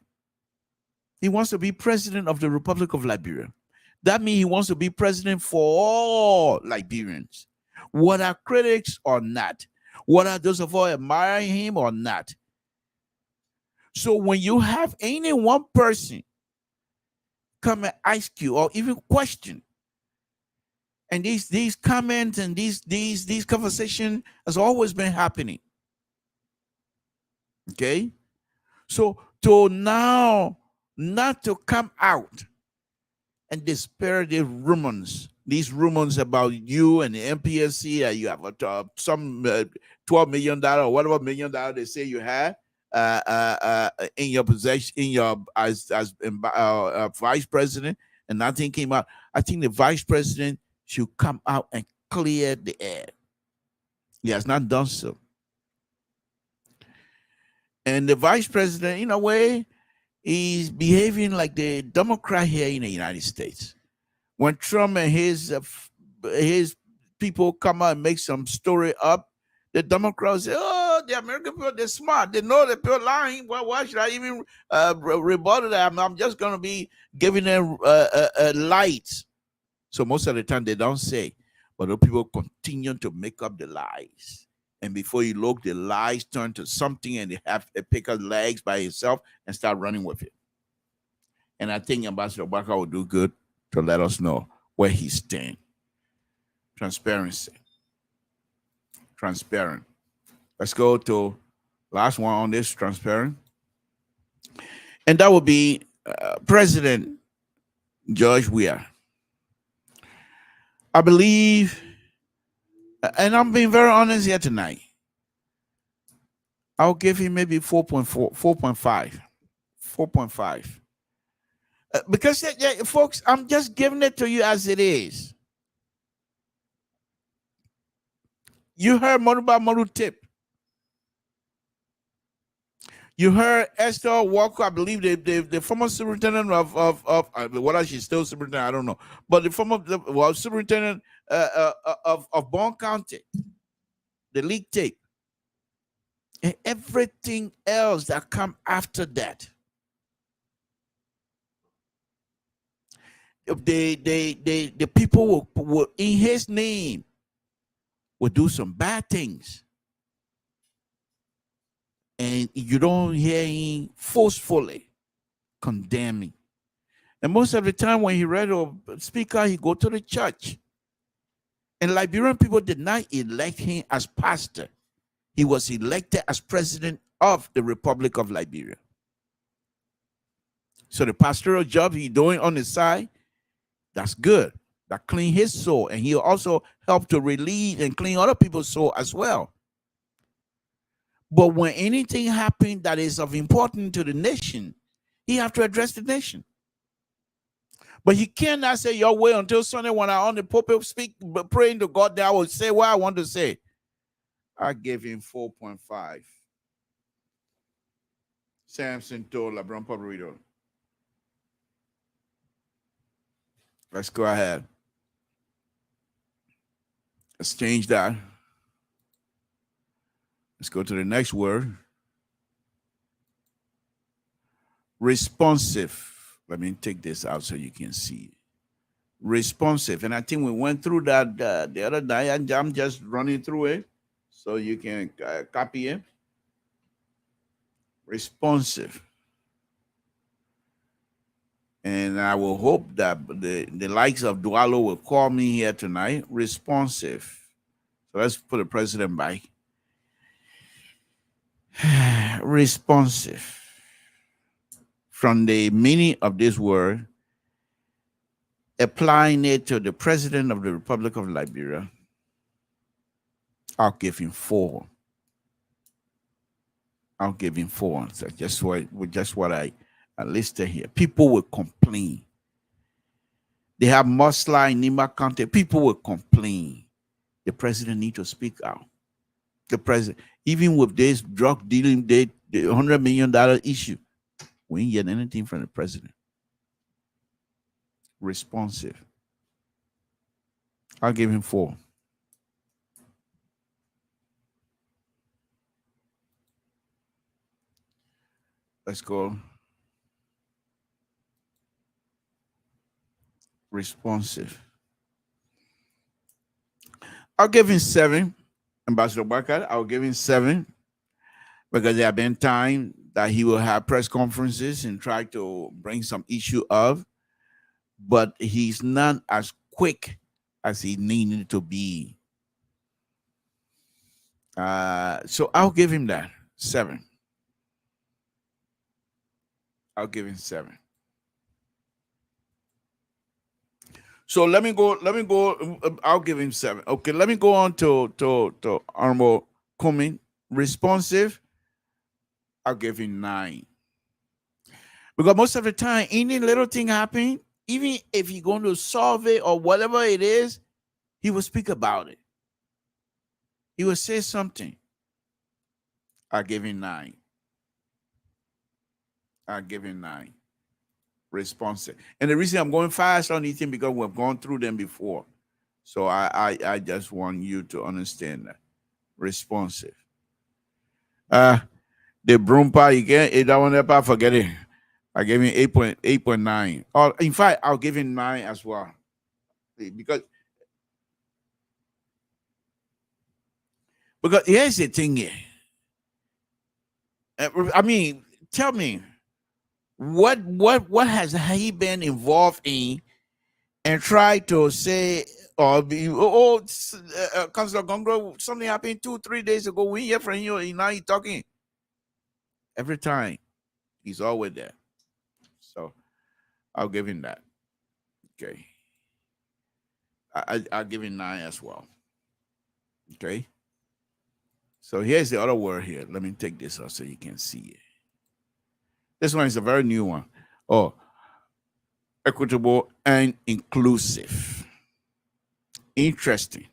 He wants to be president of the Republic of Liberia. That means he wants to be president for all Liberians. Whether critics or not. Whether those of us admire him or not. So when you have any one person come and ask you or even question, and these comments and these conversations has always been happening. Okay? So to now not to come out and despair these rumors about you and the MPSC, that you have some $12 million or whatever $1 million they say you have in your possession, as vice president, and nothing came out. I think the vice president should come out and clear the air. He has not done so. And the vice president, in a way, is behaving like the Democrat here in the United States. When Trump and his people come out and make some story up, the Democrats say, oh, the American people, they're smart. They know the people lying. Well, why should I even rebuttal them? I'm just going to be giving them light. So most of the time they don't say, but the people continue to make up the lies. And before you look, the lies turn to something and they have to pick up legs by himself and start running with it. And I think Ambassador Barker will do good to let us know where he stands. Transparency. Transparent. Let's go to last one on this, transparent. And that would be President George Weah. I believe, and I'm being very honest here tonight, I'll give him maybe 4.4, 4.5. 4.5. Because, folks, I'm just giving it to you as it is. You heard Moruba Moru Tip. You heard Esther Walker, I believe the former superintendent of whether she's still superintendent, I don't know. But the former superintendent of Bond County, the league tape. And everything else that come after that. The people will in his name will do some bad things. And you don't hear him forcefully condemning. And most of the time when he read a speaker, he go to the church. And Liberian people did not elect him as pastor. He was elected as president of the Republic of Liberia. So the pastoral job he's doing on the side, that's good. That clean his soul. And he also helped to relieve and clean other people's soul as well. But when anything happens that is of importance to the nation, he have to address the nation. But he cannot say your way until Sunday when I on the pulpit speak, praying to God that I will say what I want to say. I gave him 4.5. Samson told LIBERIAN Public Radio. Let's go ahead. Let's change that. Let's go to the next word. Responsive. Let me take this out so you can see it. Responsive. And I think we went through that the other day. I'm just running through it so you can copy it. Responsive. And I will hope that the likes of Dualo will call me here tonight. Responsive. So let's put the president back. Responsive. From the meaning of this word, applying it to the president of the Republic of Liberia, I'll give him 4. I'll give him 4. So just what I listed here. People will complain. They have Musla in Nima County. People will complain. The president needs to speak out. The president, even with this drug dealing, the $100 million issue, we ain't getting anything from the president. Responsive. I'll give him 4. Let's go. Responsive. I'll give him 7. Ambassador Barker, I'll give him 7 because there have been times that he will have press conferences and try to bring some issue of, but he's not as quick as he needed to be. So I'll give him that 7. I'll give him 7. So let me go. I'll give him 7. Okay, let me go on to Honorable Cumming. Responsive, I'll give him 9. Because most of the time, any little thing happen, even if he's going to solve it or whatever it is, he will speak about it. He will say something. I'll give him 9. I'll give him 9. Responsive. And the reason I'm going fast on anything because we've gone through them before. So I just want you to understand that. Responsive. The Brumpa again, that one I forget it. I gave him 8.9. Or in fact, I'll give him 9 as well. Because here's the thing here. I mean, tell me, what has he been involved in and try to say or be Councilor Gongro, something happened 2-3 days ago. We hear from you, and now he's talking. Every time he's always there. So I'll give him that. Okay. I'll give him 9 as well. Okay. So here's the other word here. Let me take this out so you can see it. This one is a very new one. Oh, equitable and inclusive. Interesting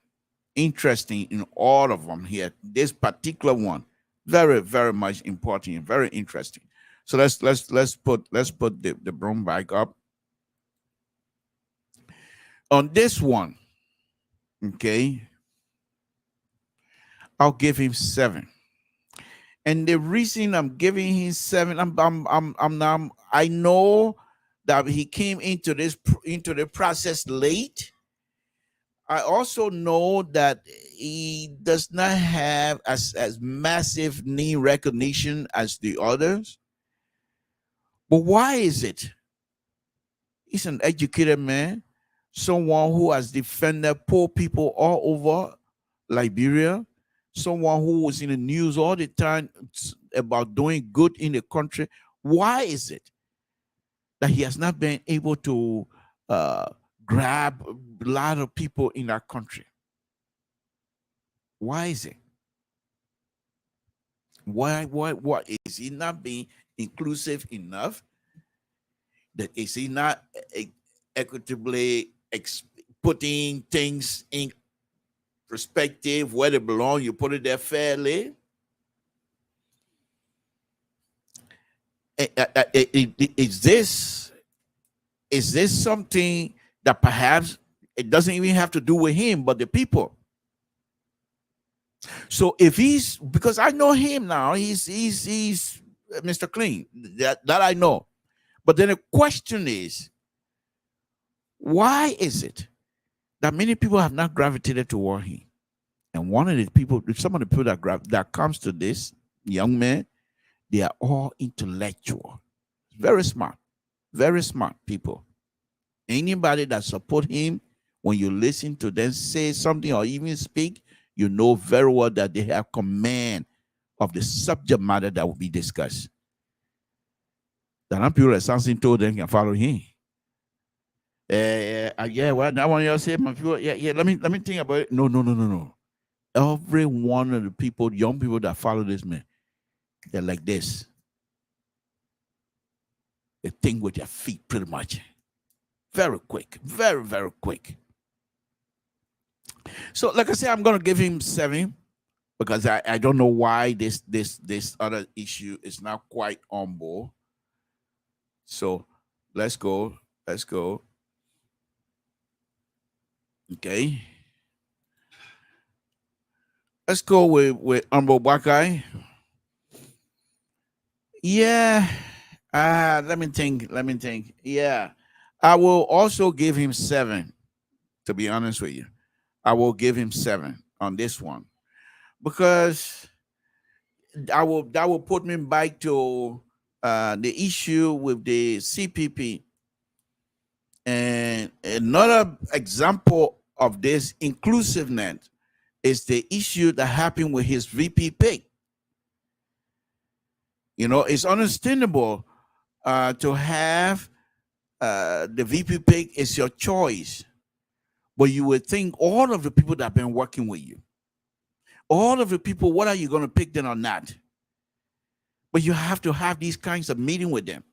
in all of them here. This particular one, very, very much important, very interesting. So let's put the broom back up. On this one, okay, I'll give him 7. And the reason I'm giving him 7, I know that he came into the process late. I also know that he does not have as massive name recognition as the others. But why is it? He's an educated man, someone who has defended poor people all over Liberia, someone who was in the news all the time about doing good in the country. Why is it that he has not been able to grab a lot of people in our country? Why is it? Why is he not being inclusive enough? That is he not equitably putting things in perspective where they belong? You put it there fairly. Is this something that perhaps it doesn't even have to do with him, but the people? So if he's, because I know him now, he's Mr. Clean, that I know. But then the question is, why is it that many people have not gravitated toward him? And one of the people, some of the people that comes to this young man, they are all intellectual, very smart people. Anybody that support him, when you listen to them say something or even speak, you know very well that they have command of the subject matter that will be discussed. There are people that Samson told them can follow him. Well, that one you say, my people, let me think about it. No. Every one of the people, young people that follow this man, they're like this. They think with their feet pretty much. Very quick. Very, very quick. So, like I said, I'm going to give him 7 because I don't know why this other issue is not quite on board. So, let's go. Okay. Let's go with Umbo Bakai. Yeah. Let me think. Yeah. I will also give him 7, to be honest with you. I will give him 7 on this one. Because that will put me back to the issue with the CPP. And another example of this inclusiveness is the issue that happened with his VP pick. You know, it's understandable to have the VP pick is your choice. But you would think all of the people that have been working with you, all of the people, what are you going to pick them or not? But you have to have these kinds of meeting with them.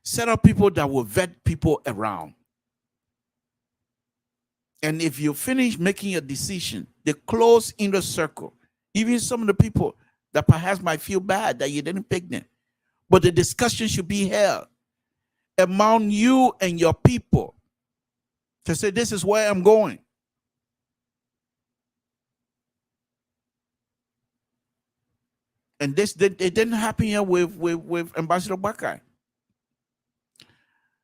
Set up people that will vet people around. And if you finish making a decision, the close inner circle, even some of the people that perhaps might feel bad that you didn't pick them, but the discussion should be held among you and your people. to say this is where I'm going. And it didn't happen here with Ambassador Bakai.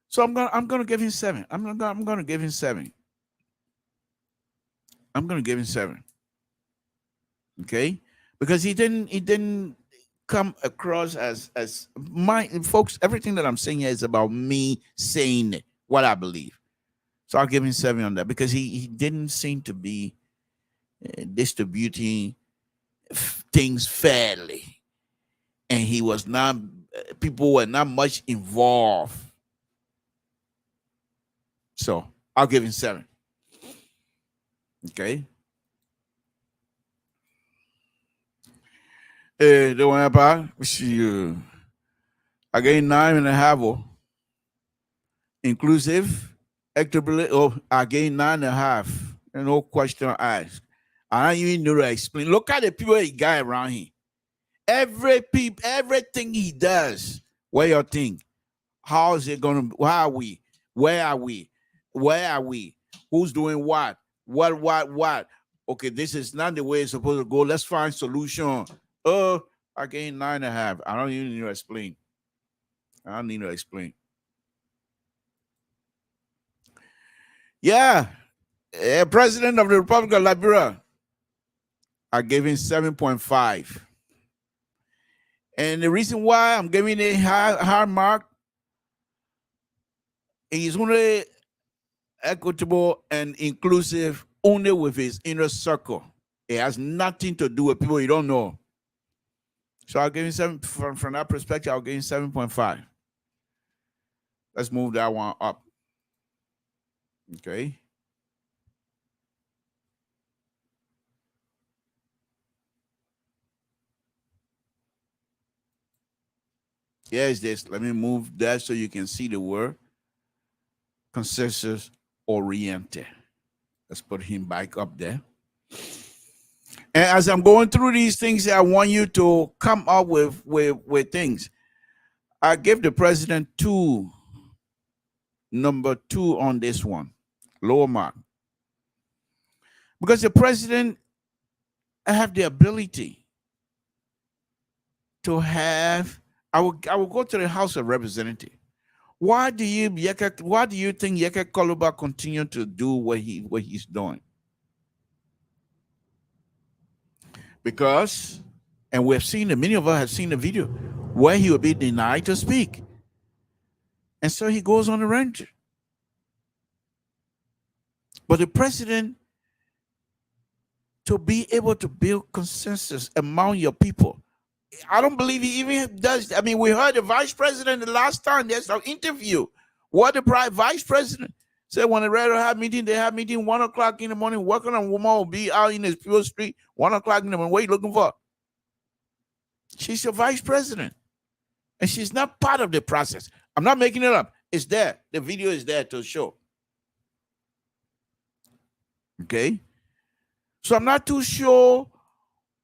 So I'm gonna give him 7. I'm gonna give him 7. I'm gonna give him 7. Okay, because he didn't come across as my folks. Everything that I'm saying here is about me saying what I believe. So I'll give him 7 on that, because he didn't seem to be distributing things fairly, and he was not. People were not much involved. So I'll give him 7. Okay. The one about I gave 9.5. Inclusive, equitable. Oh, I gave 9.5. No question asked. I don't even know to explain. Look at the people he got around him. Everything he does. What you think? How is it gonna? How are we? Where are we? Where are we? Who's doing what? What? Okay, this is not the way it's supposed to go. Let's find solution. I gained 9.5. I don't even need to explain. I don't need to explain. Yeah, President of the Republic of Liberia, I gave him 7.5. And the reason why I'm giving a high mark, he's only equitable and inclusive only with his inner circle. It has nothing to do with people you don't know. So I'll give him 7. From that perspective, I'll give him 7.5. Let's move that one up. Okay. Here's this. Let me move that so you can see the word consensus oriented. Let's put him back up there. And as I'm going through these things, I want you to come up with things. I give the president number 2 on this one, lower mark. Because the president have the ability to have, I will go to the House of Representatives. Why do you think Yeke Koluba continue to do what he's doing? Because, and we've seen many of us have seen the video where he will be denied to speak. And so he goes on the rant. But the president, to be able to build consensus among your people, I don't believe he even does. I mean, we heard the vice president the last time. There's an interview. What the vice president said when they ready to have meeting, they have meeting 1 o'clock in the morning. Working on woman will be out in the pure street 1 o'clock in the morning. What are you looking for? She's the vice president, and she's not part of the process. I'm not making it up. It's there. The video is there to show. Okay, so I'm not too sure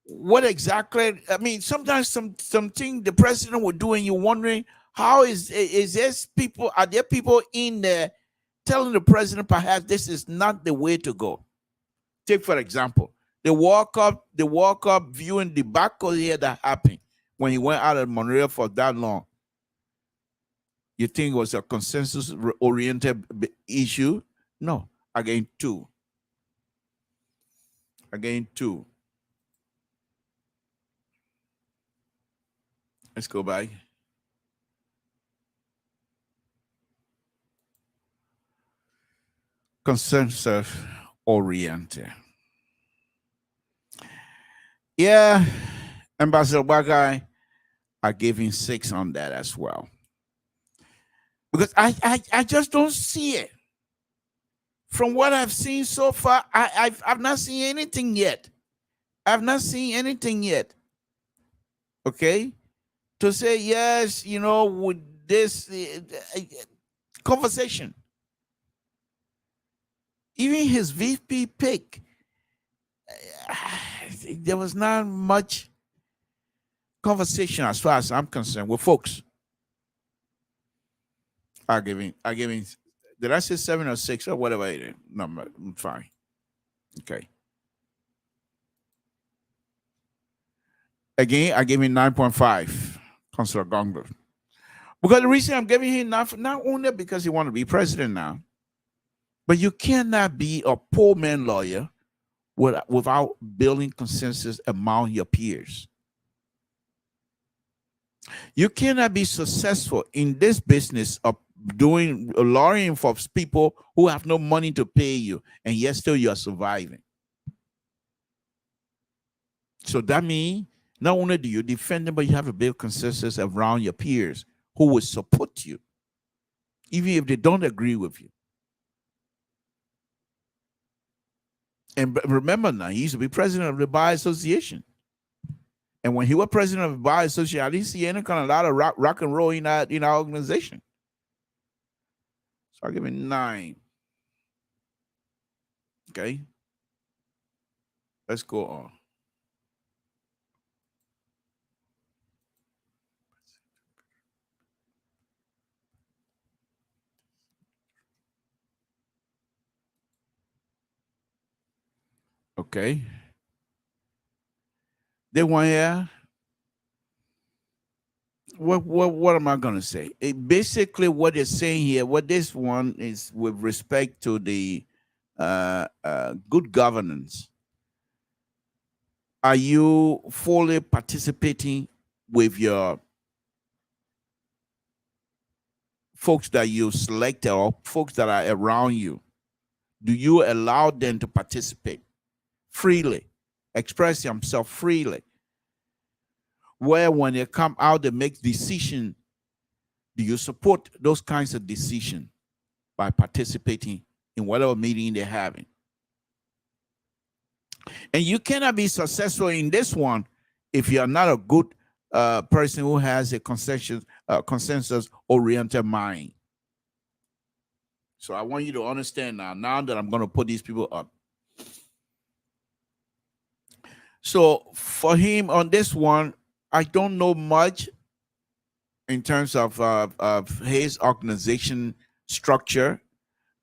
what exactly. I mean, sometimes something the president will do, and you're wondering how is this people? Are there people in there telling the president perhaps this is not the way to go? Take for example the walk up viewing debacle here that happened when he went out of Monroe for that long. You think it was a consensus oriented issue? No. Again, 2. Let's go back. Consensus oriented. Yeah, Ambassador Bagai, I gave him 6 on that as well. Because I just don't see it. From what I've seen so far, I've not seen anything yet. Okay? To say, yes, with this conversation. Even his VP pick, there was not much conversation as far as I'm concerned with folks. I give him Did I say 7 or 6 or whatever it is? No, I'm fine. Okay. Again, I gave him 9.5, Councilor Gongler. Because the reason I'm giving him not only because he want to be president now, but you cannot be a poor man lawyer without building consensus among your peers. You cannot be successful in this business of doing lawyering for people who have no money to pay you, and yet still you are surviving. So that means not only do you defend them, but you have a big consensus around your peers who will support you, even if they don't agree with you. And remember now, he used to be president of the Bar Association. And when he was president of the Bar Association, I didn't see any kind of lot of rock and roll in our organization. So I'll give him 9. Okay. Let's go on. Okay. They want here. What am I gonna say? Basically, what they're saying here, what this one is with respect to the good governance. Are you fully participating with your folks that you selected or folks that are around you? Do you allow them to participate freely, express themselves freely? Where when they come out, they make decisions, do you support those kinds of decisions by participating in whatever meeting they're having? And you cannot be successful in this one if you're not a good person who has a consensus-oriented mind. So I want you to understand now that I'm going to put these people up. So for him on this one, I don't know much in terms of his organization structure,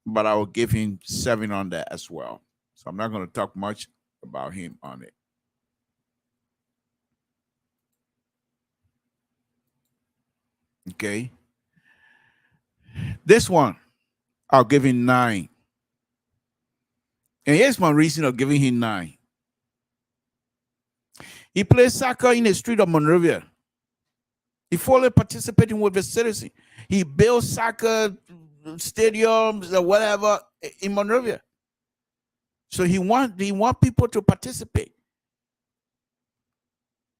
but I will give him 7 on that as well. So I'm not going to talk much about him on it. Okay. This one, I'll give him 9. And here's my reason of giving him 9. He plays soccer in the street of Monrovia. He fully participating with the citizen. He builds soccer stadiums or whatever in Monrovia. So he want people to participate.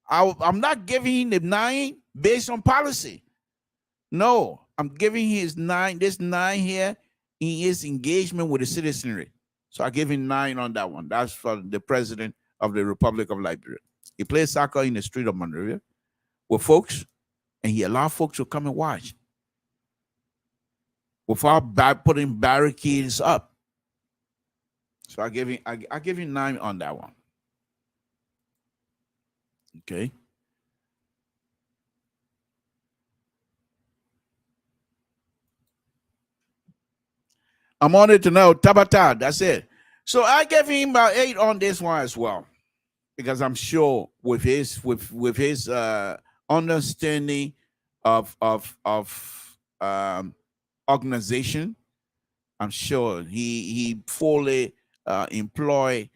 I'm not giving him the 9 based on policy. No, I'm giving his 9, this 9 here in his engagement with the citizenry. So I give him 9 on that one. That's for the president of the Republic of Liberia. He plays soccer in the street of Monrovia with folks, and he allowed folks to come and watch without putting barricades up. So I give him 9 on that one. Okay. I'm on it to know Tabata. That's it. So I gave him about 8 on this one as well, because I'm sure with his understanding of organization, I'm sure he fully employ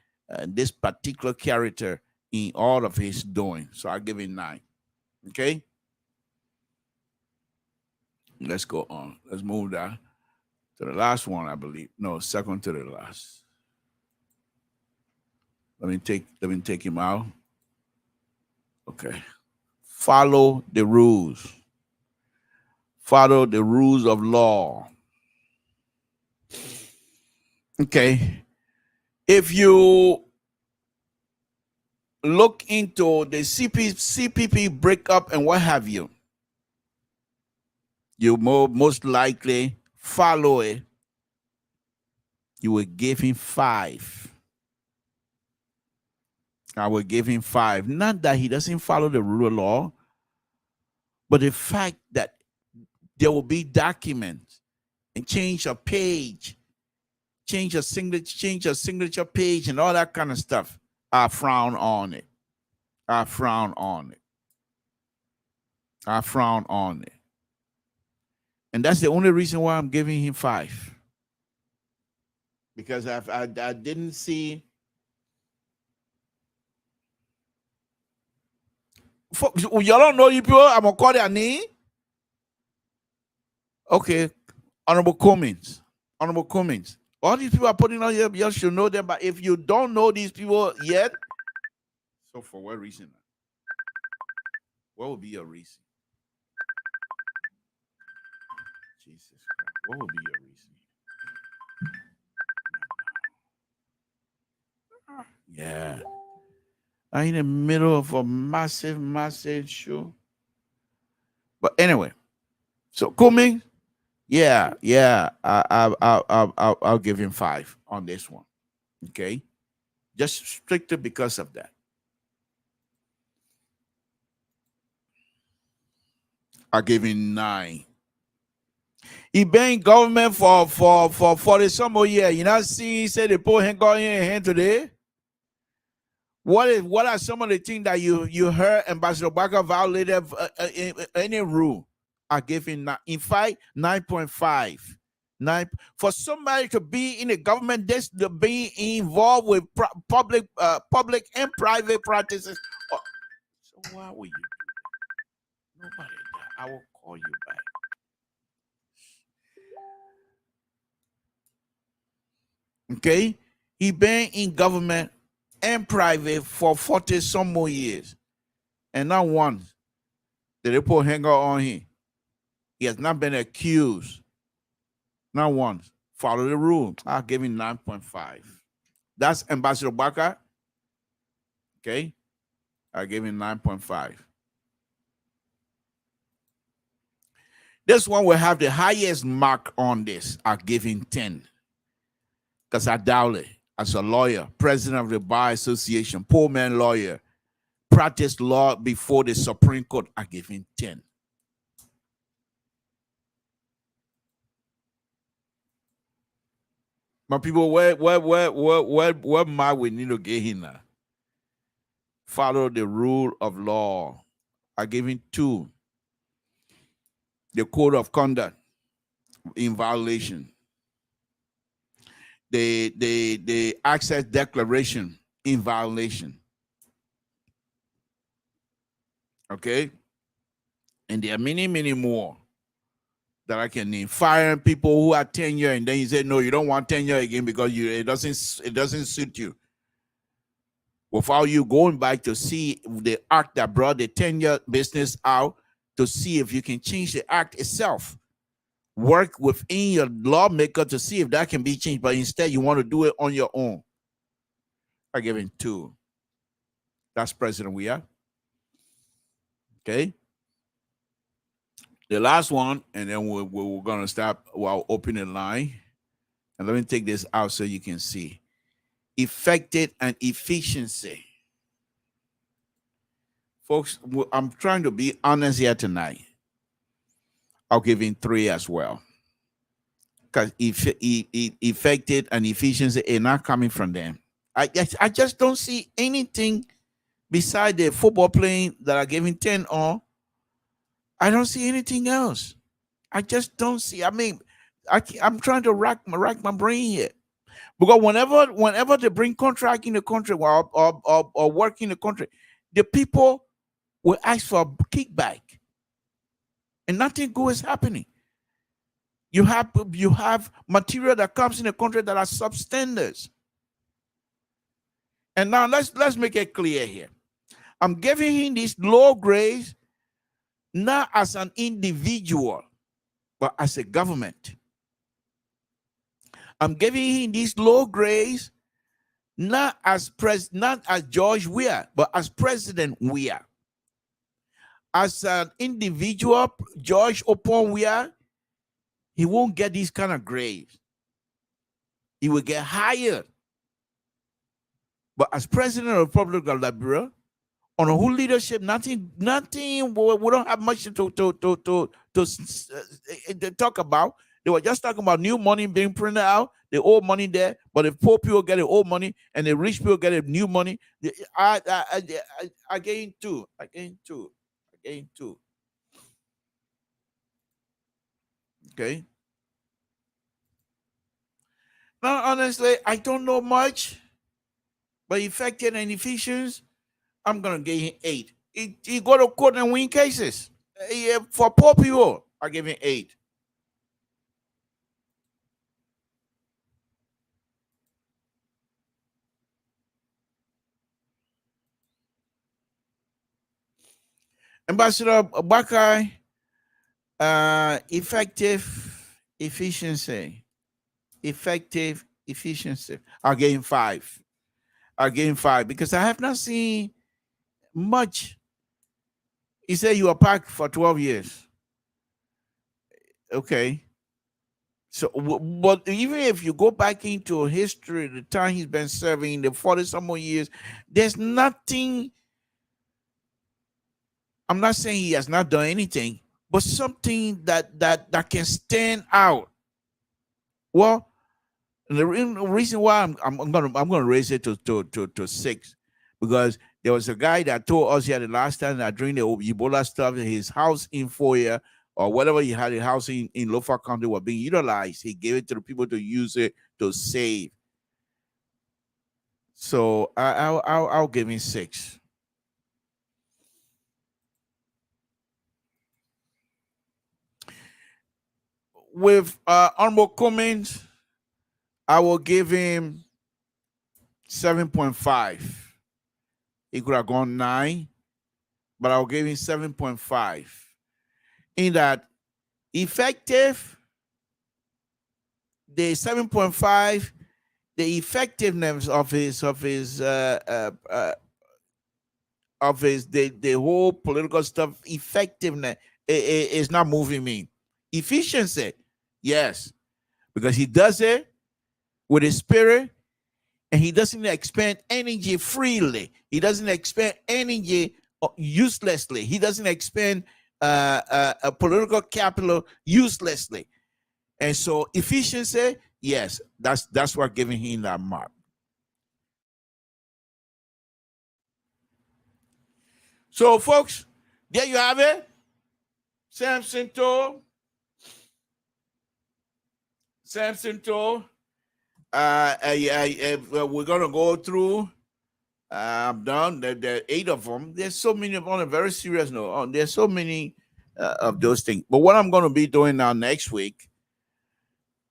this particular character in all of his doing. So I give him 9. Okay. Let's go on. Let's move down to the last one, I believe. No, second to the last. Let me take him out. Okay. Follow the rules. Follow the rules of law. Okay. If you look into the CPP breakup and what have you, you most likely follow it. You will give him 5. I will give him 5. Not that he doesn't follow the rule of law, but the fact that there will be documents and change your page, change your signature page, and all that kind of stuff. I frown on it. I frown on it. I frown on it. And that's the only reason why I'm giving him 5. Because I didn't see. Y'all don't know you people. I'm gonna call their name. Okay, honorable Cummings. Honorable Cummings. All these people are putting on here. You should know them. But if you don't know these people yet, so for what reason? What would be your reason? Jesus Christ. What would be your reason? Yeah. I'm in the middle of a massive show. But anyway, so Cummings, yeah, I'll give him 5 on this one. Okay, just strictly because of that. I'll give him 9. He been in government for 40 some more years. You not see, he said they put him got in hand today. What are some of the things that you heard Ambassador Barker violated any rule? I give him, in fact, 9.5. 9 for somebody to be in the government, this to be involved with public and private practices. Oh, so why would you do that? Nobody died. I will call you back. Okay, he been in government and private for 40 some more years, and not once did they put hanger on him. He has not been accused. Not once. Follow the rule. I'll give him 9.5. That's Ambassador Barker. Okay, I'll give him 9.5. This one will have the highest mark on this. I'll give him 10. Because I doubt it. As a lawyer, president of the Bar Association, poor man lawyer, practiced law before the Supreme Court, I give him 10. My people, what might we need to get him now? Follow the rule of law. I give him 2. The code of conduct in violation. The access declaration in violation. Okay? And there are many more that I can name. Firing people who are tenure, and then you say, no, you don't want tenure again because it doesn't suit you. Without you going back to see the act that brought the tenure business out, to see if you can change the act itself. Work within your lawmaker to see if that can be changed, but instead you want to do it on your own. I give him 2. That's President we are. Okay. The last one, and then we're going to stop while opening the line. And let me take this out so you can see. Effective and efficiency. Folks, I'm trying to be honest here tonight. I'll give him 3 as well. Because effective and efficiency are not coming from them. I just don't see anything beside the football playing that I gave him 10 on. I don't see anything else. I just don't see. I mean, I'm trying to rack my brain here. Because whenever they bring contract in the country or work in the country, the people will ask for a kickback. And nothing good is happening. You have material that comes in the country that are substandard. And now let's make it clear here. I'm giving him this low grades not as an individual, but as a government. I'm giving him these low grades not as George Weah, but as President Weah. As an individual, George Opon Weah, he won't get these kind of grades. He will get hired. But as President of the Republic of Liberia, on a whole leadership, nothing. We don't have much to talk about. They were just talking about new money being printed out, the old money there, but if poor people get the old money and the rich people get the new money, I gain two. I gain two. Okay. Now, honestly, I don't know much, but effective and efficient, I'm gonna give him 8. He go to court and win cases. For poor people, I give him 8. Ambassador Bakai, effective efficiency. I'll give him 5. Because I have not seen much. He said you were packed for 12 years. Okay. So, but even if you go back into history, the time he's been serving, the 40 some more years, there's nothing. I'm not saying he has not done anything, but something that can stand out. Well, the reason why I'm gonna raise it to 6, because there was a guy that told us here the last time that during the Ebola stuff, his house in Foya or whatever he had, a house in Lofa County was being utilized. He gave it to the people to use it to save. So I'll give him 6. With Honorable Cummings, I will give him 7.5. He could have gone 9, but I'll give him 7.5. In that effective, the 7.5, the effectiveness of his the whole political stuff effectiveness is not moving me. Efficiency, yes, because he does it with his spirit, and he doesn't expend energy freely. He doesn't expend energy uselessly. He doesn't expend a political capital uselessly. And so efficiency, yes, that's what giving him that mark. So, folks, there you have it. Samson told. We're gonna go through. I'm done. There are 8 of them. There's so many of them on a very serious note. There's so many of those things. But what I'm gonna be doing now next week,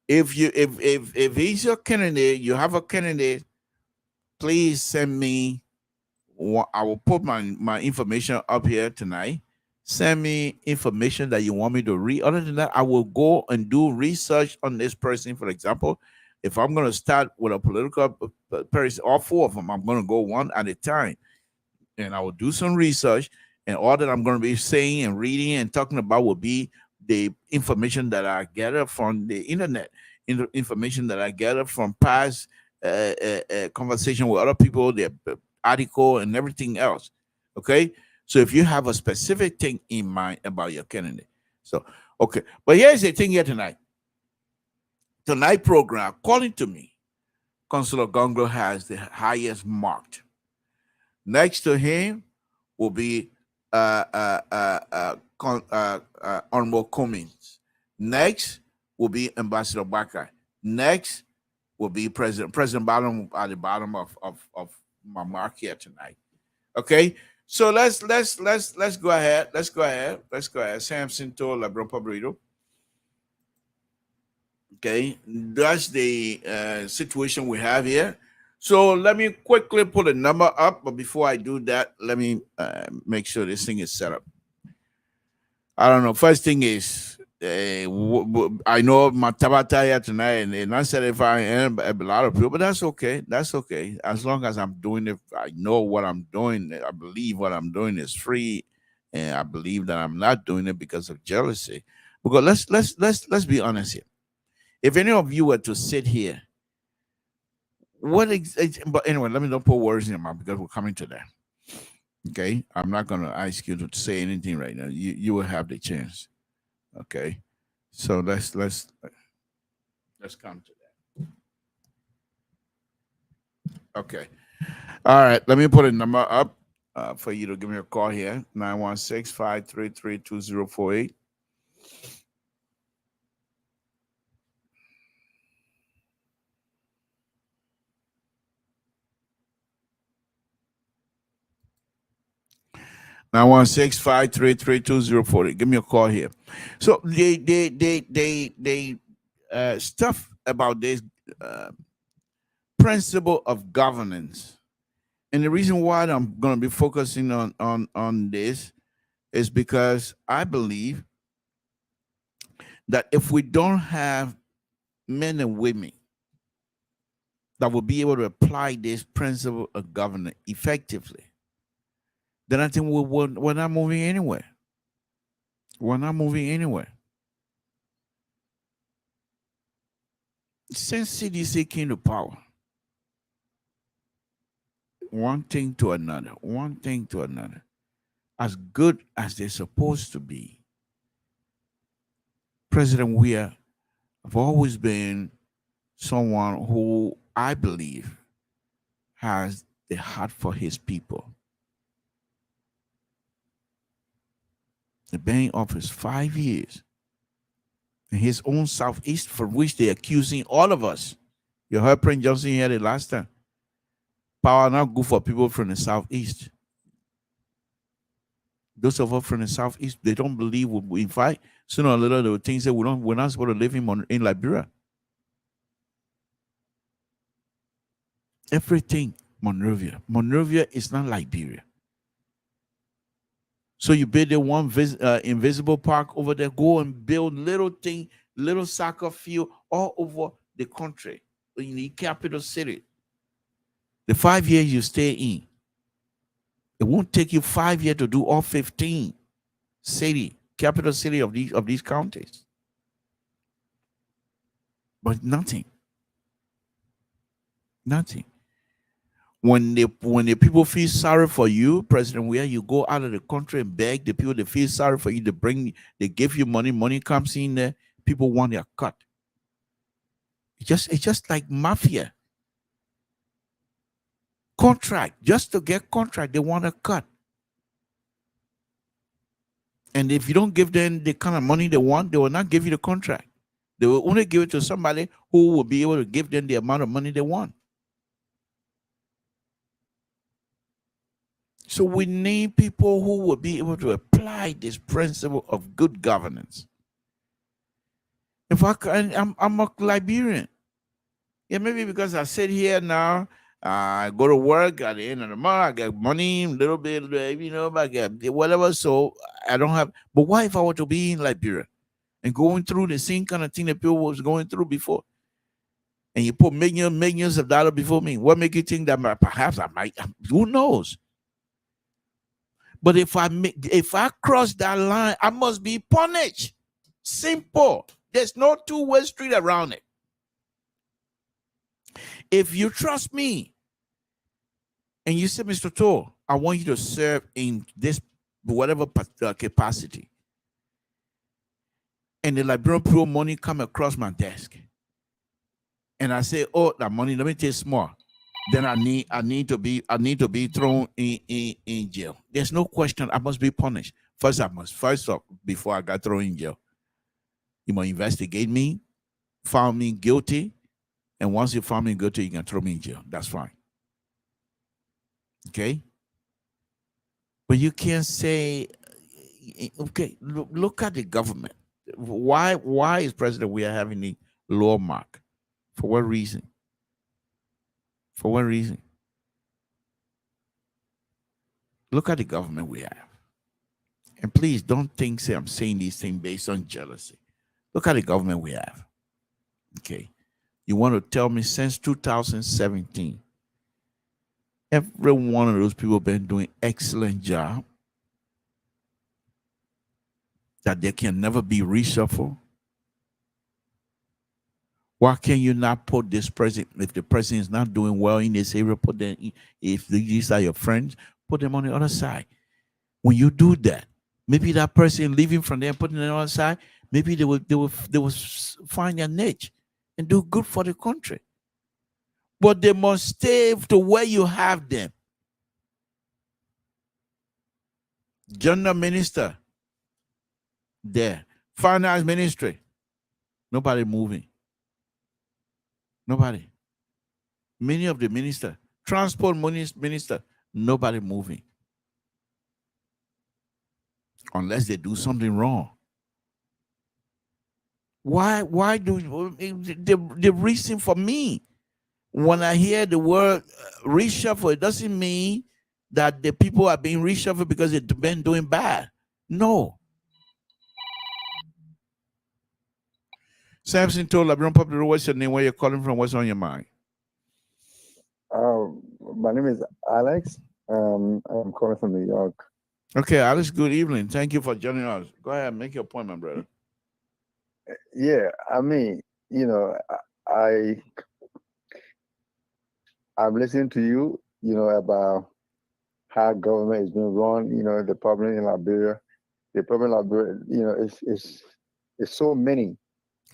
if he's your candidate, you have a candidate, please send me. I will put my information up here tonight. Send me information that you want me to read. Other than that, I will go and do research on this person. For example, if I'm going to start with a political person, all 4 of them, I'm going to go one at a time. And I will do some research. And all that I'm going to be saying and reading and talking about will be the information that I gather from the internet, information that I gather from past conversation with other people, their article and everything else. Okay? So if you have a specific thing in mind about your candidate. So, okay. But here's the thing here tonight. Tonight program, according to me, Councillor Gonglo has the highest marked. Next to him will be Honorable Cummings. Next will be Ambassador Bakai. Next will be President Bottom at the bottom of my mark here tonight. Okay. So let's go ahead. Let's go ahead. Samson to LIBERIAN Public Radio. Okay, that's the situation we have here. So let me quickly put a number up, but before I do that, let me make sure this thing is set up. I don't know. First thing is, I know my tabata here tonight, and I said if I am a lot of people, but that's okay. That's okay. As long as I'm doing it, I know what I'm doing. I believe what I'm doing is free, and I believe that I'm not doing it because of jealousy. Because let's be honest here. If any of you were to sit here, but anyway, let me not put words in your mouth because we're coming to that. Okay, I'm not gonna ask you to say anything right now. You will have the chance. Okay, so let's Let's come to that. Okay. All right. Let me put a number up for you to give me a call here. 916-533-2048. I want 6533240. Give me a call here. So they stuff about this principle of governance, and the reason why I'm going to be focusing on this is because I believe that if we don't have men and women that will be able to apply this principle of governance effectively, then I think we're not moving anywhere. We're not moving anywhere. Since CDC came to power, one thing to another, as good as they're supposed to be, President Weah have always been someone who I believe has the heart for his people. The been in office 5 years in his own Southeast, for which they're accusing all of us. You heard Prince Johnson here the last time. Power not good for people from the Southeast. Those of us from the Southeast, they don't believe we in fight. Sooner or later, they will think that we're not supposed to live in Liberia. Everything Monrovia. Monrovia is not Liberia. So you build the one invisible park over there, go and build little soccer field all over the country, in the capital city. The 5 years you stay in, it won't take you 5 years to do all 15 capital city of these counties. But nothing. When the people feel sorry for you, President Weah, you go out of the country and beg the people, they feel sorry for you, they give you money comes in there, people want their cut. It's just like mafia. Contract, just to get contract, they want a cut. And if you don't give them the kind of money they want, they will not give you the contract. They will only give it to somebody who will be able to give them the amount of money they want. So we need people who will be able to apply this principle of good governance. In fact, I'm a Liberian. Yeah, maybe because I sit here now, I go to work at the end of the month, I get money, a little bit, I get whatever, so I don't have. But what if I were to be in Liberia and going through the same kind of thing that people was going through before? And you put millions of dollars before me. What make you think that perhaps I might? Who knows? But if I cross that line, I must be punished. Simple. There's no two-way street around it. If you trust me and you say, Mr. Toll, I want you to serve in this whatever capacity, and the Liberian Pro money come across my desk, and I say, oh, that money, let me take small. Then I need to be thrown in jail. There's no question. I must be punished. First off, before I got thrown in jail, you must investigate me, found me guilty, and once you found me guilty, you can throw me in jail. That's fine. Okay. But you can't say, okay, look at the government. Why is President Weah having the low mark? For what reason? For what reason? Look at the government we have. And please don't say I'm saying these things based on jealousy. Look at the government we have. Okay. You want to tell me since 2017, every one of those people been doing excellent job, that they can never be reshuffled? Why can you not put this president, if the president is not doing well in this area, put them, if these are your friends, put them on the other side. When you do that, maybe that person leaving from there, putting them on the other side, maybe they will find their niche. and do good for the country. But they must stay to where you have them. General minister, there. Finance ministry, nobody moving. Nobody. Many of the ministers, transport minister, nobody moving. Unless they do something wrong. Why do the reason for me when I hear the word reshuffle, it doesn't mean that the people are being reshuffled because they've been doing bad. No. Samson told LIBERIAN Public, what's your name, where you're calling from, what's on your mind? My name is Alex. I'm calling from New York. Okay, Alex, good evening. Thank you for joining us. Go ahead, make your point, my brother. Yeah, I mean, you know, I'm listening to you, you know, about how government is being run, you know, the problem in Liberia. The problem in Liberia, you know, is so many.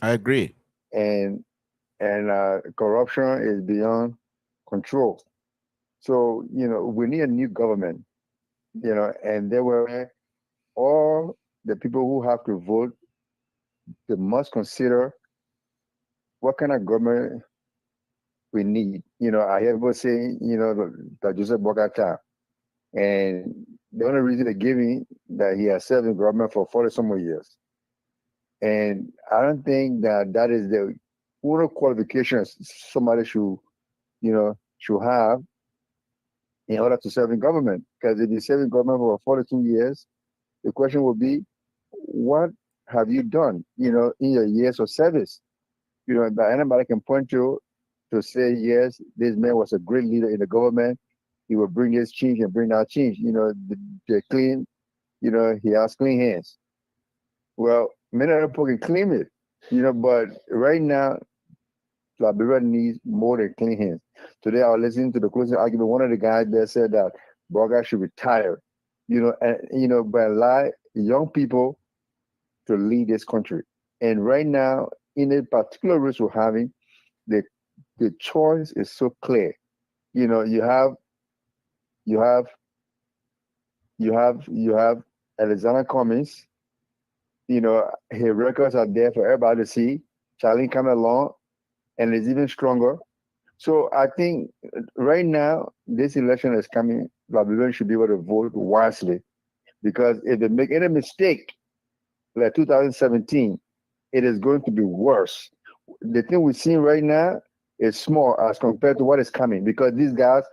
I agree. And corruption is beyond control. So, you know, we need a new government, you know, and there were all the people who have to vote, they must consider what kind of government we need. You know, I hear people saying, you know, that Joseph Bogata, and the only reason they give me that he has served in government for 40 some more years. And I don't think that is the only qualifications somebody should, you know, should have in order to serve in government. Because if you serve in government for 42 years, the question will be, what have you done, you know, in your years of service? You know, that anybody can point to say, yes, this man was a great leader in the government. He will bring this change and bring that change. You know, the clean, you know, he has clean hands. Well, many other people can claim it, you know, but right now, Liberia needs more than clean hands. Today, I was listening to the closing argument. One of the guys there said that Boga should retire, you know, and, you know, but allow young people to lead this country. And right now, in a particular race we're having, the choice is so clear. You know, you have Alexander Cummings. You know, his records are there for everybody to see. Charlie coming along, and it's even stronger. So I think right now, this election is coming, Liberians should be able to vote wisely, because if they make any mistake, like 2017, it is going to be worse. The thing we're seeing right now is small as compared to what is coming, because these guys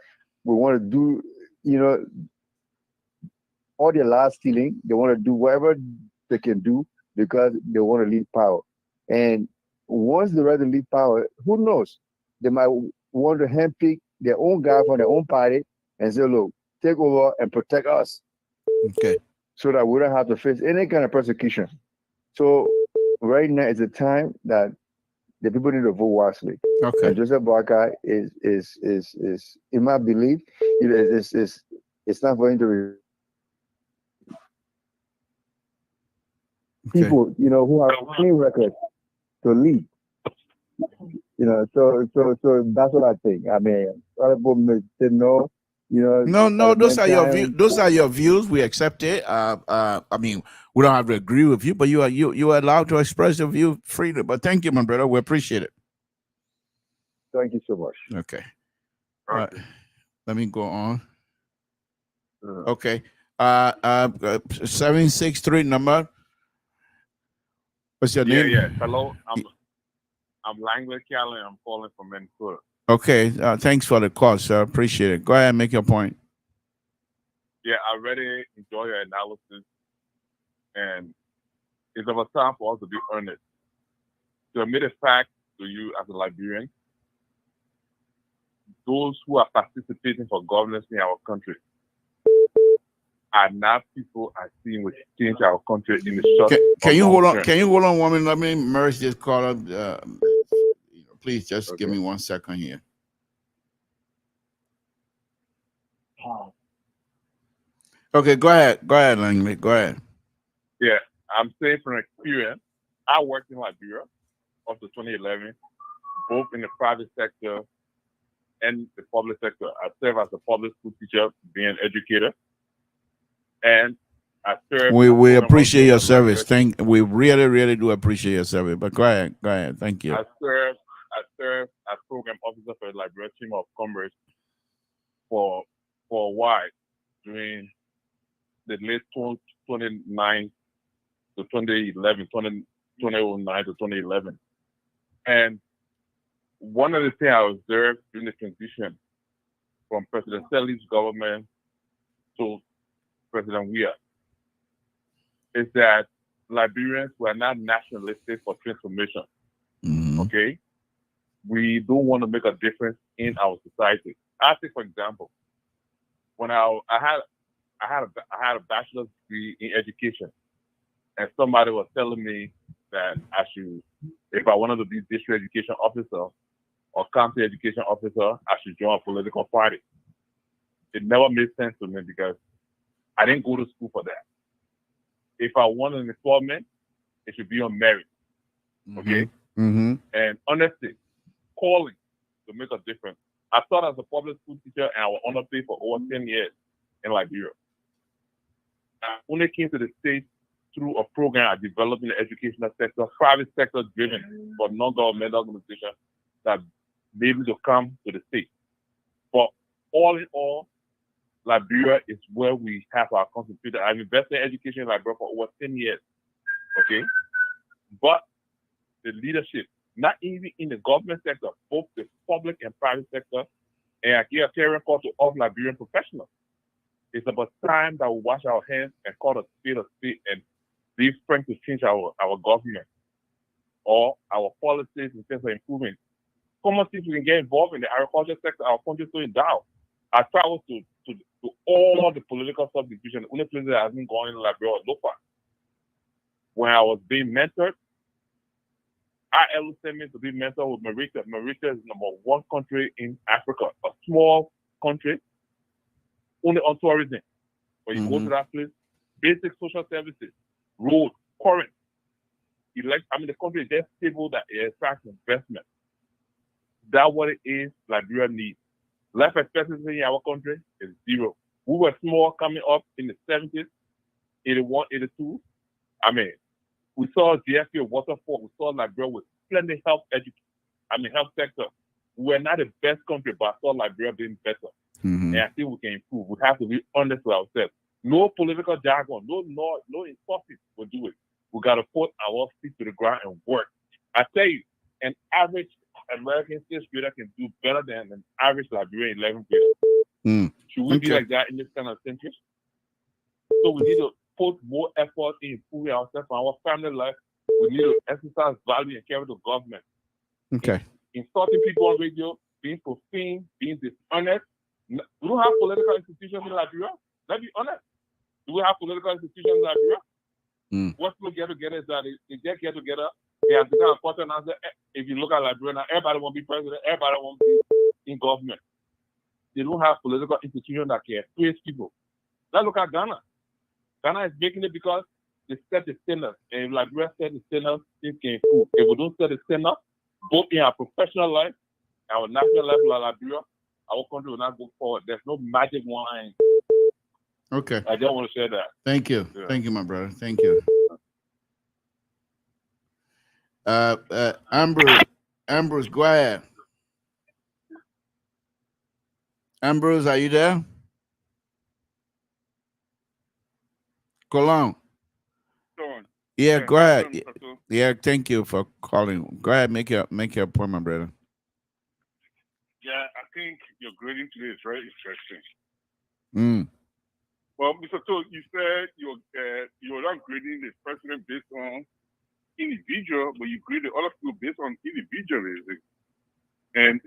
will want to do, you know, all their last stealing. They want to do whatever they can do because they want to leave power. And once they rather leave power, who knows? They might want to handpick their own guy from their own party and say, look, take over and protect us. Okay. So that we don't have to face any kind of persecution. So right now is the time that the people need to vote wisely. Okay. And Joseph Boakai is in my belief, it's not for him to people, you know, who have a clean record to lead. You know, so that's what I think. I mean, other people may say no, you know. No, those are your views. Those are your views. We accept it. I mean, we don't have to agree with you, but you are allowed to express your view freely. But thank you, my brother. We appreciate it. Thank you so much. Okay. All right. Let me go on. Okay. 763 number. What's your name? Yeah. Hello. I'm Langley Callan. I'm calling from Vancouver. Okay. Thanks for the call, sir. Appreciate it. Go ahead and make your point. Yeah, I really enjoy your analysis, and it's about time for us to be earnest. To admit a fact to you as a Liberian, those who are participating for governance in our country are not people I see will change our country in the short term. Can you hold on? Can you hold on 1 minute? Let me merge this call up. Please just give me 1 second here. Okay, go ahead. Go ahead, Langley. Go ahead. Yeah, I'm saying from experience, I worked in Liberia up to 2011. both in the private sector and the public sector. I serve as a public school teacher, being an educator, and I serve. We appreciate your service. We really do appreciate your service. But go ahead. Thank you. I serve as program officer for the Liberian Chamber of Commerce for a while during the late 2009 to 2011, 2009 to 2011. And one of the things I observed during the transition from President Selly's government to President Weah is that Liberians were not nationalistic for transformation. Mm-hmm. Okay? We don't want to make a difference in our society. I think, for example, when I had a bachelor's degree in education, and somebody was telling me that if I wanted to be district education officer or county education officer, I should join a political party. It never made sense to me because I didn't go to school for that. If I want an employment, it should be on merit. Okay? Mm-hmm. And honestly, calling to make a difference. I started as a public school teacher and I was underpaid for over 10 years in Liberia. I only came to the States through a program I developed in the educational sector, private sector driven for non-governmental organizations that made me to come to the States. But all in all, Liberia is where we have our concentrated. I've invested in education in Liberia for over 10 years. Okay? But the leadership, not even in the government sector, both the public and private sector, and I give a carrying call to all Liberian professionals. It's about time that we wash our hands and call a spade and be frank to change our government or our policies in terms of improving. Common things we can get involved in the agriculture sector, our country is so endowed. I traveled to all the political subdivisions. The only place that I haven't gone in Liberia was Lopa. When I was being mentored, ILO sent me to be mentored with Mauritius. Mauritius is #1 country in Africa, a small country, only on tourism. When you go to that place, basic social services, roads, current. The country is just stable that it attracts investment. That's what it is Liberia needs. Life expectancy in our country is 0. We were small coming up in the 70s, 81, 82. We saw GFK waterfall. We saw Liberia with splendid health sector. We were not the best country, but I saw Liberia being better. Mm-hmm. And I think we can improve. We have to be honest with ourselves. No political jargon, no insulting will do it. We got to put our feet to the ground and work. I tell you, an average American 6th grader can do better than an average Liberian 11th grader. Should we be like that in this kind of century? So we need to put more effort in improving ourselves and our family life. We need to exercise value and care to government. Okay. Insulting people on radio, being profane, being dishonest. We don't have political institutions in Liberia. Let's be honest. Do we have political institutions in Liberia? What people get together is that they just get together. They have become a quarter and answer. If you look at Liberia now, everybody want to be president. Everybody want to be in government. They don't have political institutions that can praise people. Let's look at Ghana. Ghana is making it because they set the standard. And if Liberia set the standard, things can improve. If we don't set the standard, both in our professional life, our national level of Liberia, our country will not go forward. There's no magic wine. Okay. I just want to share that. Thank you. Yeah. Thank you, my brother. Thank you. Ambrose, go ahead. Ambrose, are you there? Colon. Yeah, go ahead. Yeah, thank you for calling. Go ahead, make your point, my brother. Yeah, I think your grading today is very interesting. Well, Mr. Toad, you said you're not grading the president based on individual, but you grade the other people based on individualism. And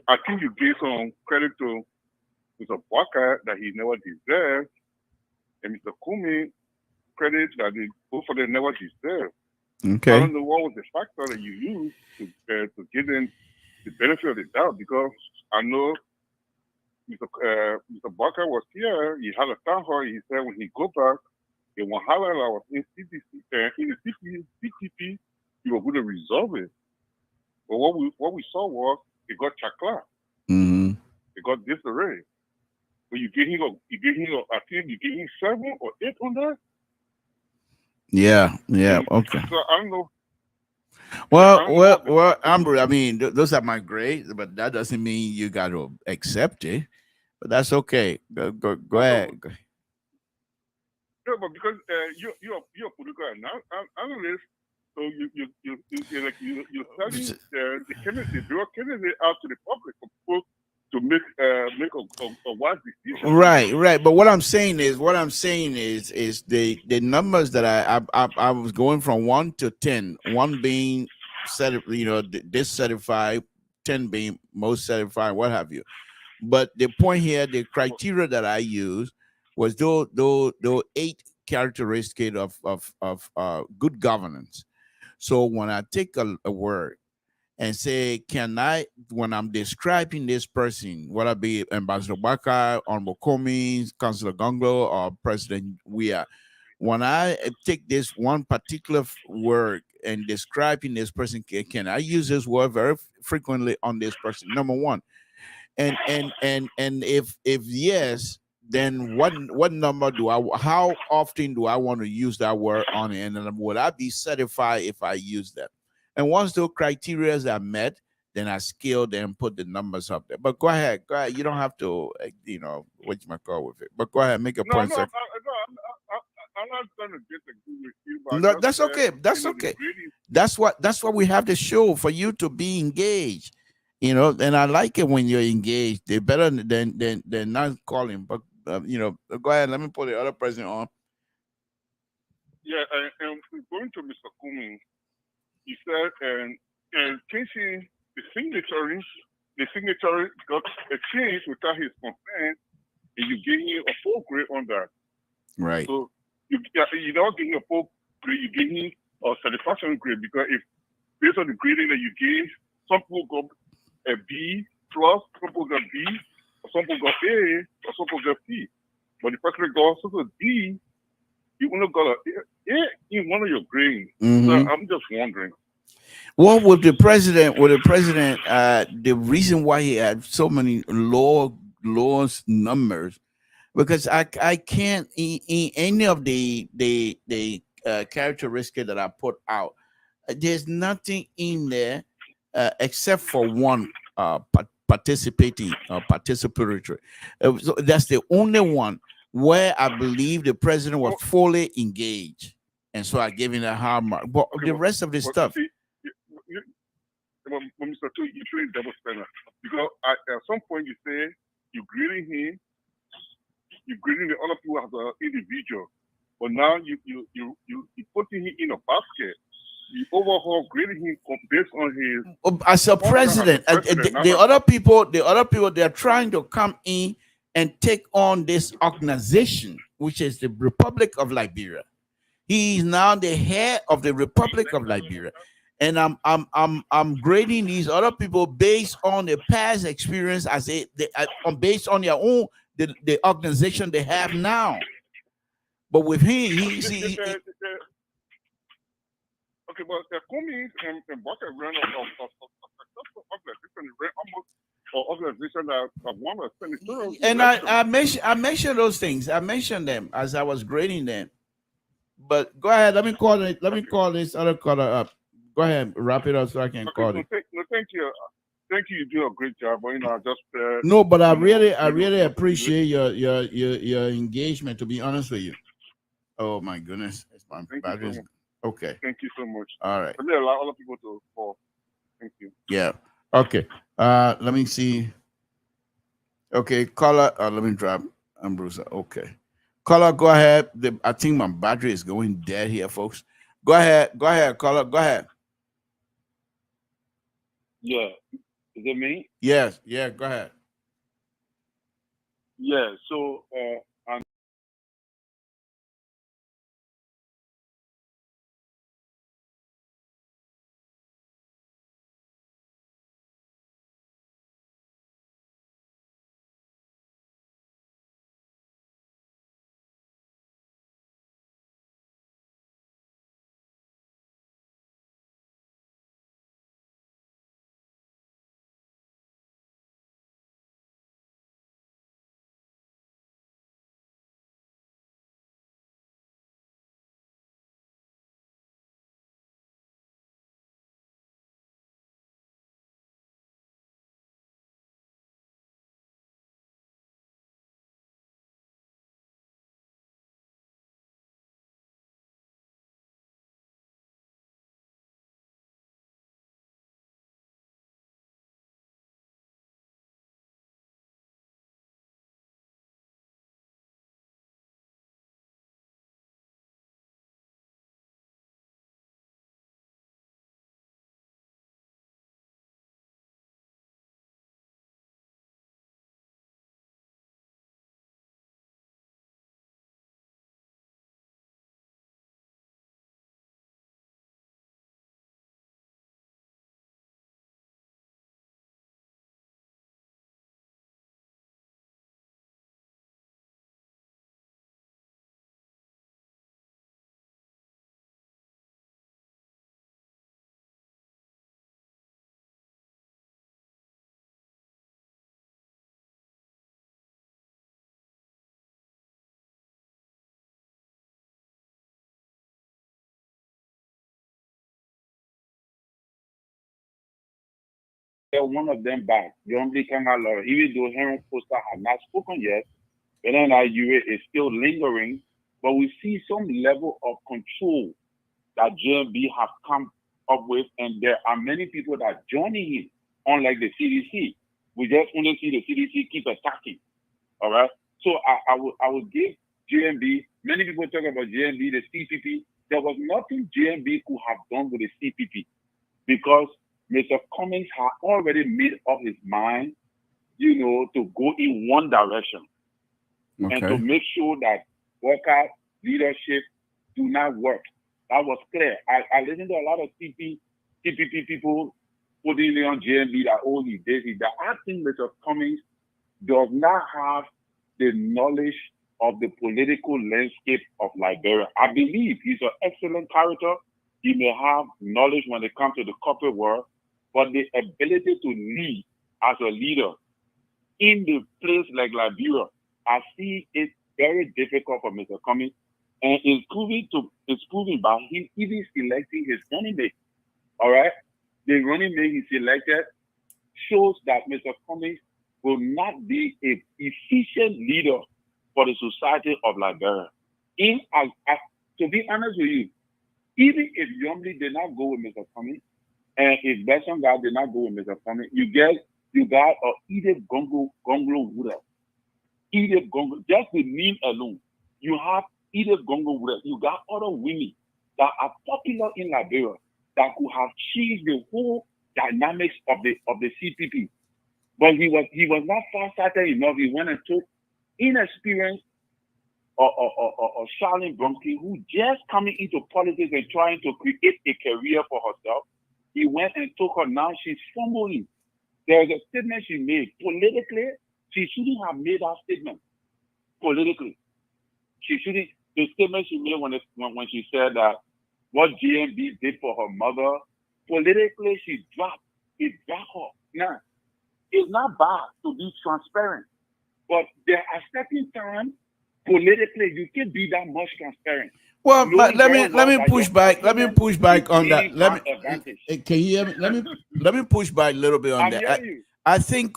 I think you gave some credit to Mr. Walker that he never deserved, and Mr. Kumi credit that both of them never deserved. Okay. I don't know what was the factor that you used to give them the benefit of the doubt, because I know Mr. Barker was here. He had a town hall. He said when he go back, in one hour I was in CTP, he was going to resolve it. But what we saw was it got chakla. Mm-hmm. It got disarray. But I think you gave him 7 or 8 on that. Yeah. Okay. So I don't know. Well, Amber, I mean, those are my grades, but that doesn't mean you got to accept it. But that's okay. Go ahead. No, but because you're a political analyst, so you're telling the candidate out to the public for people to make a wise decision. Right. But what I'm saying is the numbers that I was going from 1 to 10, 1 being dissatisfied, 10 being most satisfied, what have you. But the point here, the criteria that I used was those 8 characteristics of good governance. So when I take a word and say, can I, when I'm describing this person, whether it be Ambassador Baka, Honorable Comey, Councillor Gonglo, or President Weah, when I take this one particular word and describing this person, can I use this word very frequently on this person? Number one. And if yes, then what number how often do I want to use that word on it? And then would I be certified if I use that? And once those criteria are met, then I scale them, put the numbers up there. But go ahead. You don't have to, what you might call with it. But go ahead, make a point. I'm not trying to disagree with you. But No, that's okay. That's okay. That's what we have to show for you to be engaged. And I like it when you're engaged. They're better than not calling. But go ahead. Let me put the other president on. Yeah, and going to Mr. Comey, he said, and changing the signatory got a change without his consent, and you gave him a full grade on that. Right. So you're not getting a full grade, you gave him a satisfaction grade, because if based on the grading that you gave, some people got a B plus, some people got B, or some people got A, or some people got C. But the person got also a D, you only got a A in one of your grades. Mm-hmm. So I'm just wondering. Well, with the president, the reason why he had so many low numbers, because I can't in any of the characteristics that I put out. There's nothing in there except for one participatory. So that's the only one where I believe the president was fully engaged, and so I gave him a high mark. But the rest of the stuff. Mr. Two, you're playing double standard, because at some point you say you're grading him, you're grading the other people as an individual, but now you putting him in a basket. You overhaul grading him based on his as a president. The other people, they're trying to come in and take on this organization, which is the Republic of Liberia. He's now the head of the Republic of Liberia, and I'm grading these other people based on the past experience based on their own the organization they have now. But with him, okay, but Comey and Baka ran a successful organization, ran almost an organization that won a senatorial election. I mentioned those things. I mentioned them as I was grading them. But go ahead. Let me call it. Let me call this other caller up. Go ahead, wrap it up so I can call it. Thank you. Thank you. You do a great job. But I just no, but I really appreciate your engagement. To be honest with you. Oh my goodness, it's my batteries. Okay. Thank you so much. All right. But there are a lot of people to call. Thank you. Yeah. Okay. Let me see. Okay, caller. Let me drop Ambrose. Okay. Caller, go ahead. I think my battery is going dead here, folks. Go ahead, caller. Go ahead. Yeah. Is it me? Yes. Yeah, go ahead. Yeah, so one of them back. Youngly Kangalor, even though Henry Foster had not spoken yet, but then Nigeria is still lingering. But we see some level of control that JMB have come up with, and there are many people that are joining him, unlike the CDC. We just only see the CDC keep attacking. All right. So I will give JMB. Many people talk about JMB, the CPP. There was nothing JMB could have done with the CPP because Mr. Cummings had already made up his mind, to go in one direction and to make sure that worker leadership do not work. That was clear. I listened to a lot of CPP people putting it on JMB that, oh, he did that. I think Mr. Cummings does not have the knowledge of the political landscape of Liberia. I believe he's an excellent character. He may have knowledge when it comes to the corporate world, but the ability to lead as a leader in the place like Liberia, I see it very difficult for Mr. Cummings, and it's proving by him even selecting his running mate. All right, the running mate he selected shows that Mr. Cummings will not be an efficient leader for the society of Liberia. To be honest with you, even if Yomli did not go with Mr. Cummings, and if Besson guy did not go with Mr. Cummings, you got Edith Gonglo Wura. Edith Gonglo, just the name alone, you have Edith Gonglo Wura. You got other women that are popular in Liberia that could have changed the whole dynamics of the CPP. But he was not far-sighted enough. He went and took inexperienced or Charlene Bromke, who just coming into politics and trying to create a career for herself. He went and took her. Now she's fumbling. There's a statement she made. Politically, she shouldn't have made that statement. Politically. She shouldn't. The statement she made when she said that what GMB did for her mother, politically, she dropped her. Now, it's not bad to be transparent, but there are certain times politically you can't be that much transparent. Well, let me push back. Let me push back on that. Can you hear me? Let me push back a little bit on that. I think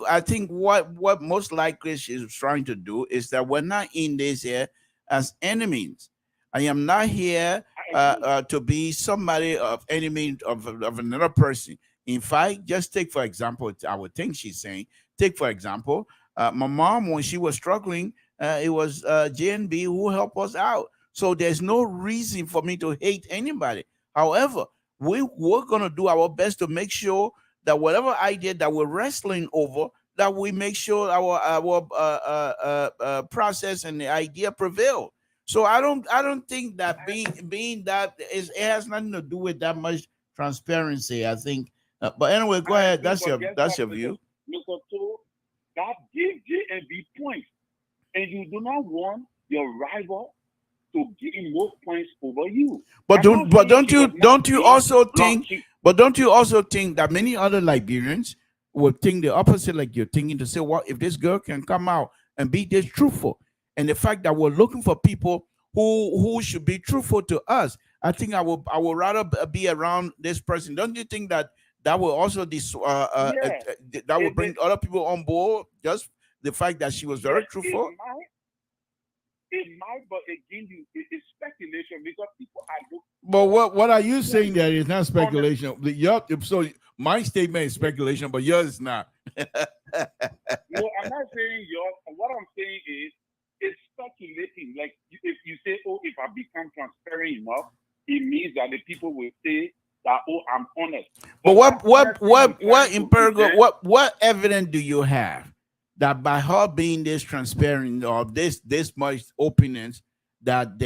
what most likely she's trying to do is that we're not in this here as enemies. I am not here to be somebody of enemy of another person. In fact, just take for example, I would think she's saying, take for example, my mom when she was struggling, it was JNB who helped us out. So there's no reason for me to hate anybody. However, we're going to do our best to make sure that whatever idea that we're wrestling over, that we make sure our process and the idea prevail. So I don't think that being that it has nothing to do with that much transparency. I think. But anyway, go ahead. That's your view. Mr. Toll, that gives JNB points, and you do not want your rival to gain more points over you. But don't you also think that many other Liberians would think the opposite, like you're thinking, to say, well, if this girl can come out and be this truthful, and the fact that we're looking for people who should be truthful to us, I think I would rather be around this person. Don't you think that will also that will bring other people on board? Just the fact that she was very truthful. It might, but again, it's speculation because people are looking. But what are you saying that it's not speculation? So my statement is speculation, but yours is not. No, I'm not saying yours. What I'm saying is it's speculating. Like if you say, oh, if I become transparent enough, it means that the people will say that, oh, I'm honest. But what evidence do you have that by her being this transparent or this much openness, that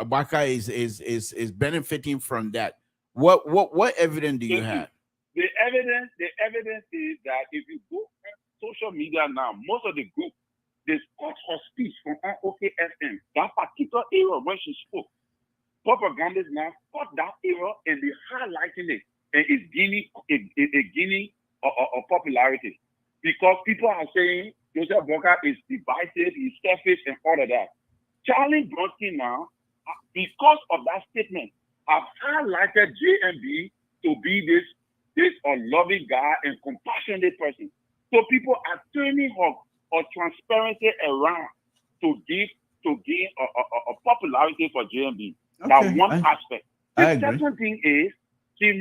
Baka is benefiting from that? What evidence do you have? The evidence is that if you go on social media now, most of the group, they cut her speech from OKFM, that particular era when she spoke. Propagandists now cut that era and they're highlighting it, and it's gaining a popularity. Because people are saying Joseph Boka is divisive, he's selfish, and all of that. Charlie Bronsky now, because of that statement, have highlighted JMB to be this This a loving guy and compassionate person. So people are turning her transparency around to gain a popularity for JMB. That one aspect. The second thing is she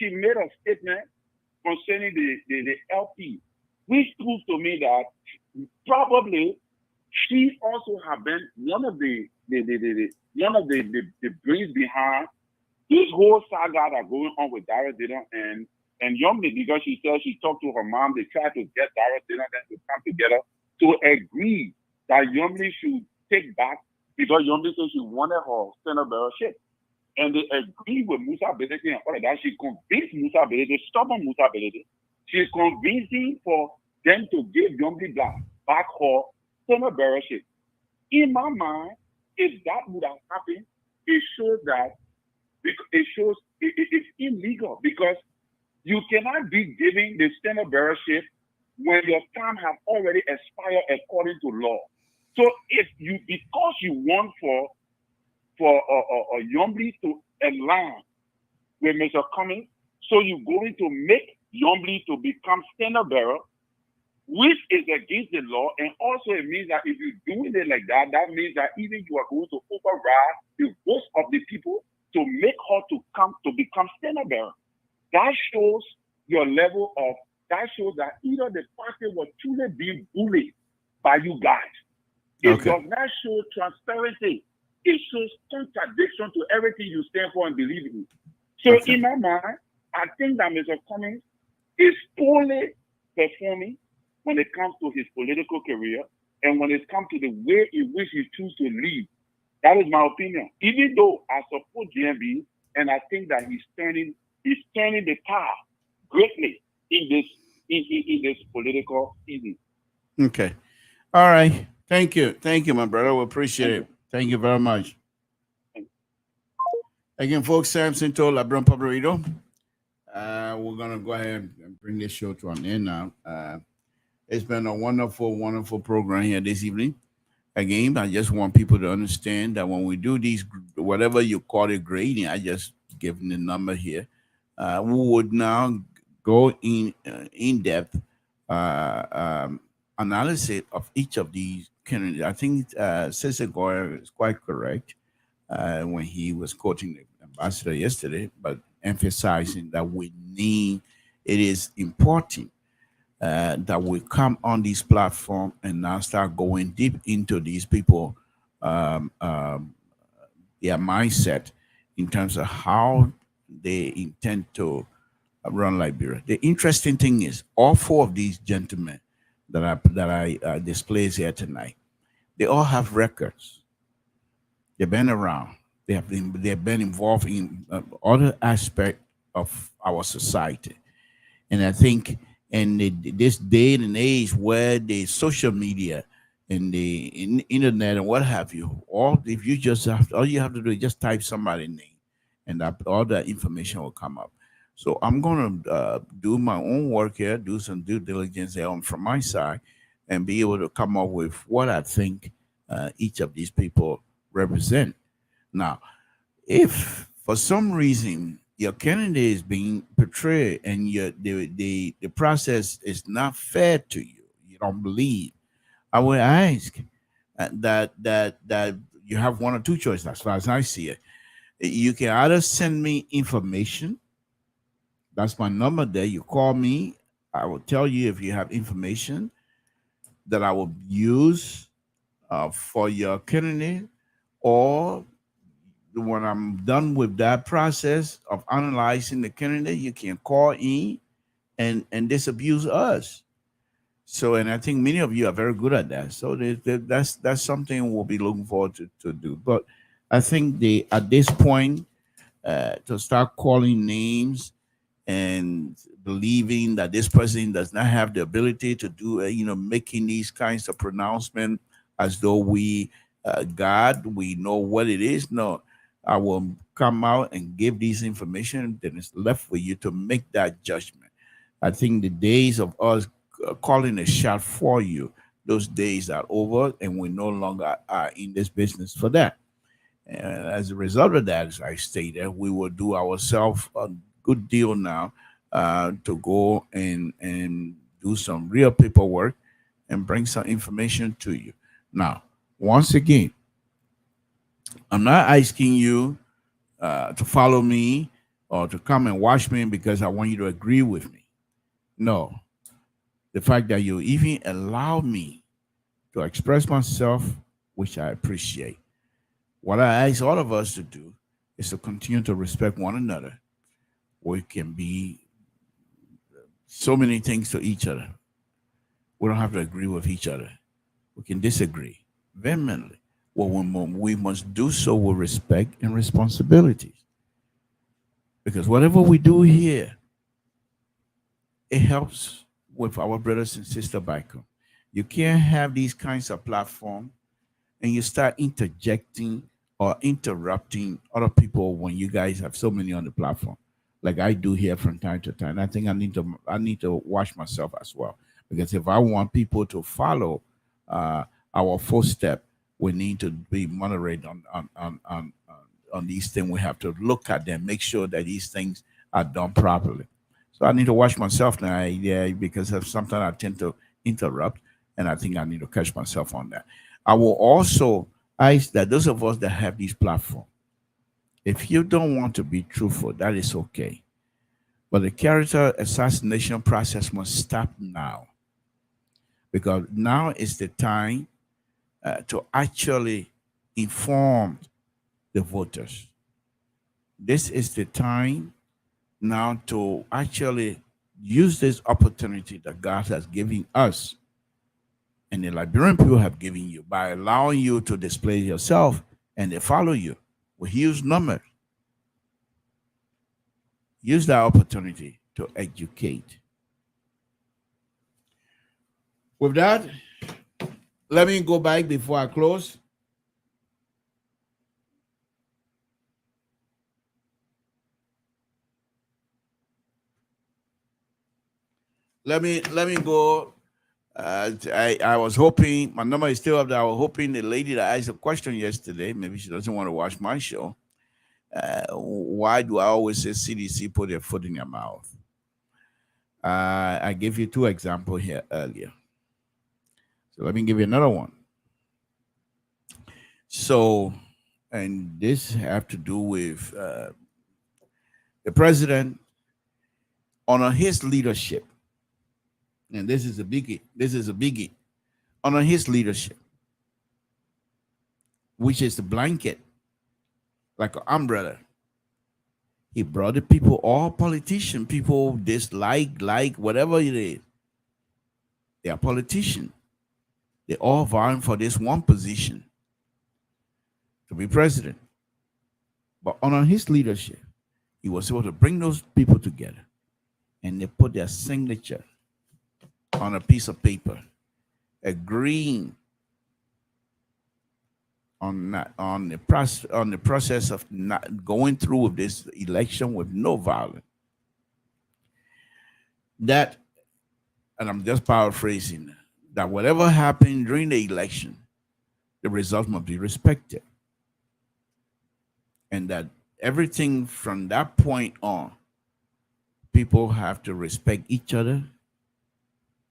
made a statement concerning the LP, which proves to me that probably she also have been one of the brains behind this whole saga that going on with Dara Dillon and Youngly, because she said she talked to her mom, they tried to get Dara Dillon to come together to agree that Youngly should take back, because Youngly said she wanted her senatorship. And they agreed with Musa Belete and all of that. She convinced Musa Belete, stubborn Musa Belete. She's convincing for them to give Youngly back her senatorship. In my mind, if that would have happened, it shows that it's illegal, because you cannot be giving the senatorship when your time has already expired according to law. So if you, because you want for Youngly to align with Mr. Cummings, so you're going to make Youngly to become senator, which is against the law, and also it means that if you're doing it like that, that means that even you are going to override the votes of the people to make her to become senator. That shows your level of, that shows that either the party was truly being bullied by you guys. It does not show transparency. It shows contradiction to everything you stand for and believe in. So in my mind, I think that Mr. Cummings is poorly performing when it comes to his political career and when it comes to the way in which he chooses to lead. That is my opinion. Even though I support JMB and I think that he's turning the tide greatly in this political season. Okay. All right. Thank you. Thank you, my brother. We appreciate it. Thank you very much. Again, folks, Samson told LIBERIAN Public Radio. We're going to go ahead and bring this show to an end now. It's been a wonderful, wonderful program here this evening. Again, I just want people to understand that when we do these, whatever you call it, grading, I just give them the number here. We would now go in depth analysis of each of these candidates. I think Cesar Gore is quite correct when he was quoting the ambassador yesterday, but emphasizing that it is important that we come on this platform and now start going deep into these people, their mindset in terms of how they intend to run Liberia. The interesting thing is all four of these gentlemen that I displays here tonight, they all have records. They've been around. They've been involved in other aspects of our society, and I think in this day and age where the social media and the internet and what have you, all you have to do is just type somebody's name, and all that information will come up. So I'm going to do my own work here, do some due diligence here from my side, and be able to come up with what I think each of these people represent. Now, if for some reason your candidate is being portrayed and the process is not fair to you, you don't believe, I would ask that you have one or two choices as far as I see it. You can either send me information. That's my number there. You call me. I will tell you if you have information that I will use for your candidate, or when I'm done with that process of analyzing the candidate, you can call in and disabuse us. So, and I think many of you are very good at that. So that's something we'll be looking forward to do. But I think at this point, to start calling names and believing that this person does not have the ability to do, making these kinds of pronouncements as though we know what it is. No, I will come out and give these information. Then it's left for you to make that judgment. I think the days of us calling a shot for you, those days are over, and we no longer are in this business for that. And as a result of that, as I stated, we will do ourselves a good deal now to go and do some real paperwork and bring some information to you. Now, once again, I'm not asking you to follow me or to come and watch me because I want you to agree with me. No. The fact that you even allow me to express myself, which I appreciate. What I ask all of us to do is to continue to respect one another. We can be so many things to each other. We don't have to agree with each other. We can disagree vehemently. Well, we must do so with respect and responsibilities. Because whatever we do here, it helps with our brothers and sisters back home. You can't have these kinds of platforms and you start interjecting or interrupting other people when you guys have so many on the platform, like I do here from time to time. I think I need to watch myself as well, because if I want people to follow our footstep, we need to be moderate on these things. We have to look at them, make sure that these things are done properly. So I need to watch myself now, yeah, because sometimes I tend to interrupt, and I think I need to catch myself on that. I will also ask that those of us that have these platforms, if you don't want to be truthful, that is okay. But the character assassination process must stop now, because now is the time to actually inform the voters. This is the time now to actually use this opportunity that God has given us and the Liberian people have given you by allowing you to display yourself, and they follow you with huge numbers. Use that opportunity to educate. With that, let me go back before I close. Let me go. I was hoping my number is still up there. I was hoping the lady that asked a question yesterday, maybe she doesn't want to watch my show. Why do I always say CDC put their foot in your mouth? I gave you two examples here earlier. So let me give you another one. So, and this have to do with the president on his leadership. And this is a biggie. This is a biggie. On his leadership, which is the blanket, like an umbrella. He brought the people, all politicians, people dislike, like, whatever it is. They are politicians. They all vying for this one position, to be president. But under his leadership, he was able to bring those people together, and they put their signature on a piece of paper, agreeing on the process of not going through with this election with no violence. That, and I'm just paraphrasing, that whatever happened during the election, the result must be respected. And that everything from that point on, people have to respect each other,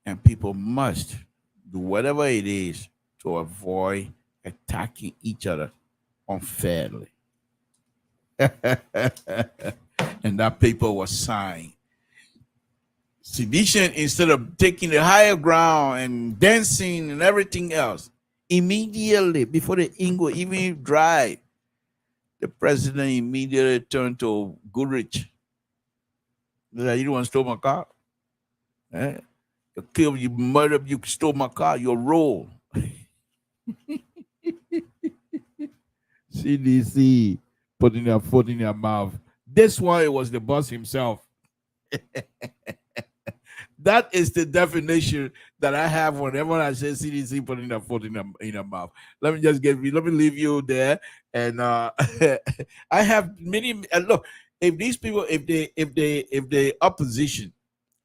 and people must do whatever it is to avoid attacking each other unfairly. And that paper was signed. Sedition, instead of taking the higher ground and dancing and everything else, immediately before the ink will even dry, the president immediately turned to Goodrich. Like, you don't want to steal my car? You killed, you murdered, you stole my car, your role. CDC putting their foot in their mouth. This one, it was the boss himself. That is the definition that I have whenever I say CDC putting their foot in their mouth. Let me leave you there. And I have many. Look, if these people, if the opposition,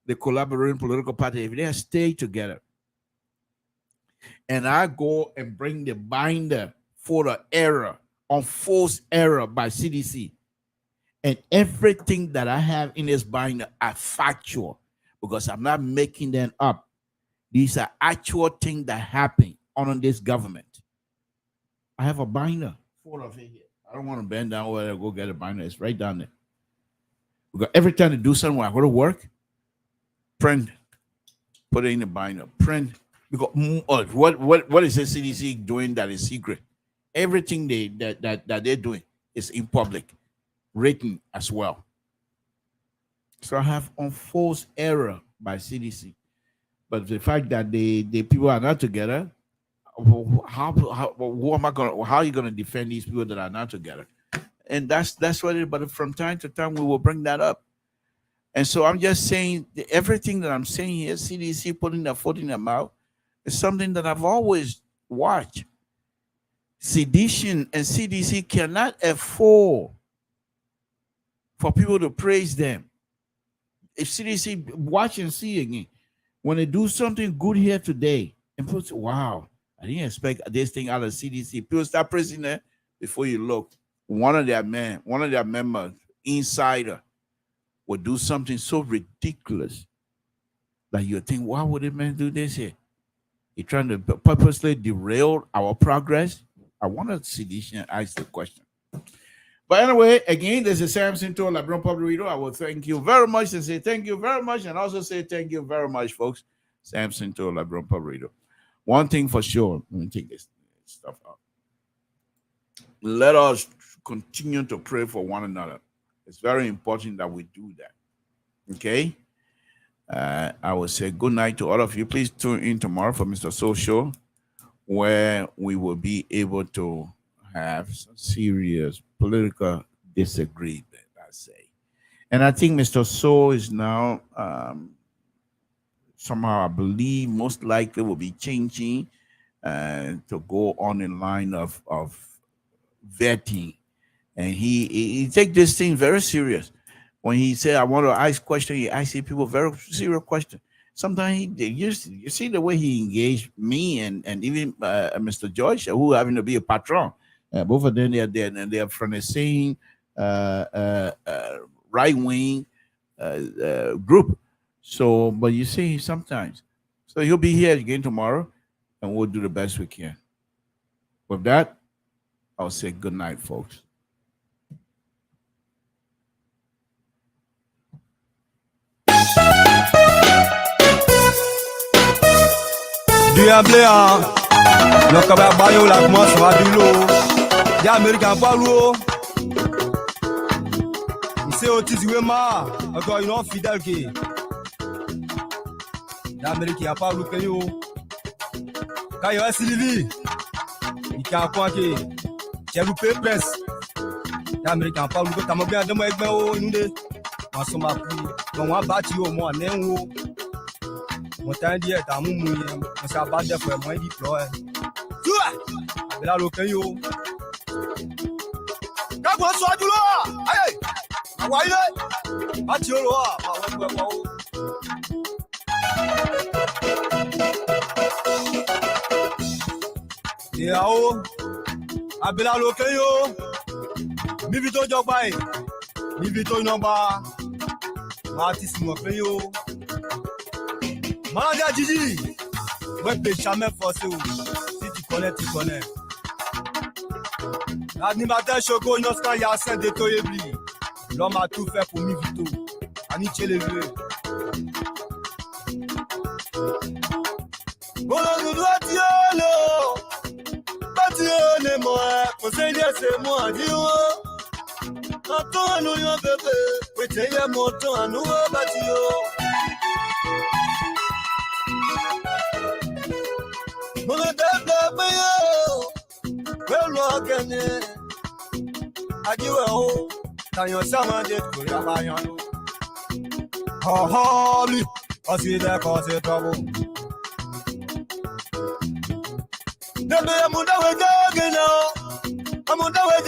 the collaborating political party, if they stay together, and I go and bring the binder for the error on false error by CDC, And everything that I have in this binder are factual because I'm not making them up. These are actual things that happen under this government. I have a binder full of it here. I don't want to bend down over there and go get a binder. It's right down there. Because every time I do something, when I go to work, print, put it in the binder, print. Because what is the CDC doing that is secret? Everything that they're doing is in public, written as well. So I have unforced error by CDC. But the fact that the people are not together, how are you gonna defend these people that are not together? And that's what it. But from time to time we will bring that up. And so I'm just saying everything that I'm saying here, CDC putting their foot in their mouth, is something that I've always watched. Sedition and CDC cannot afford for people to praise them. If CDC watch and see again, when they do something good here today, and people say, wow, I didn't expect this thing out of CDC. People start praising them before you look. One of their members, insider, would do something so ridiculous that you think, why would a man do this here? He's trying to purposely derail our progress. I want to CDC and ask the question. But anyway, again, this is Samson to LIBERIAN Public Radio. I will thank you very much and say thank you very much, and also say thank you very much, folks. Samson to LIBERIAN Public Radio. One thing for sure, let me take this stuff out. Let us continue to pray for one another. It's very important that we do that. Okay? I will say good night to all of you. Please tune in tomorrow for Mr. Soul Show, where we will be able to have some serious political disagreement, I say. And I think Mr. Soul is now somehow, I believe, most likely will be changing to go on in line of vetting. And he take this thing very serious. When he said, I want to ask questions, he asks people very serious questions. Sometimes you see the way he engaged me and even Mr. George, who having to be a patron. Both of them, they're from the same right-wing group. So, but you see sometimes. So he'll be here again tomorrow, and we'll do the best we can. With that, I'll say good night, folks. Diable, le cabas bayo la commence à du lot. Des Américains pas l'eau. C'est au Tiziwema, encore une autre fidèle qui. Des Américains pas l'eau que yo. Quand il y a Sylvie, il y a quoi qui. J'ai loupé presse. Des Américains pas l'eau que t'as bien de moi avec moi nous deux. On s'en va plus. Donc on va bâtir au moins néo. Mon temps d'hier, t'as mon mouillé, on s'est abattu pour moi, il dit, tu vois, avec la location, yo. Quand on soit du lot, allez, à quoi il est? Bâti au lot, et là-haut, avec la location, mi vito jogbaï, mi vito nomba, artiste mon yo. Manager Gigi, ouais, peut jamais forcer. Si tu connais, tu connais. L'animateur Choco, il y a 5 de Toyebli. L'homme a tout fait pour Mivito. Aniché les vieux. Bon, nous doit dire, bâtir moi, conseiller c'est moi, dis-moi. Attends, nous, yon bébé, oui, t'es mon temps à nous, bâtir. Mon bébé, well, again, I do oh, can you summon it to your lion? Oh, holy, I see that cause it trouble. The baby, I'm on the way, I'm on the way.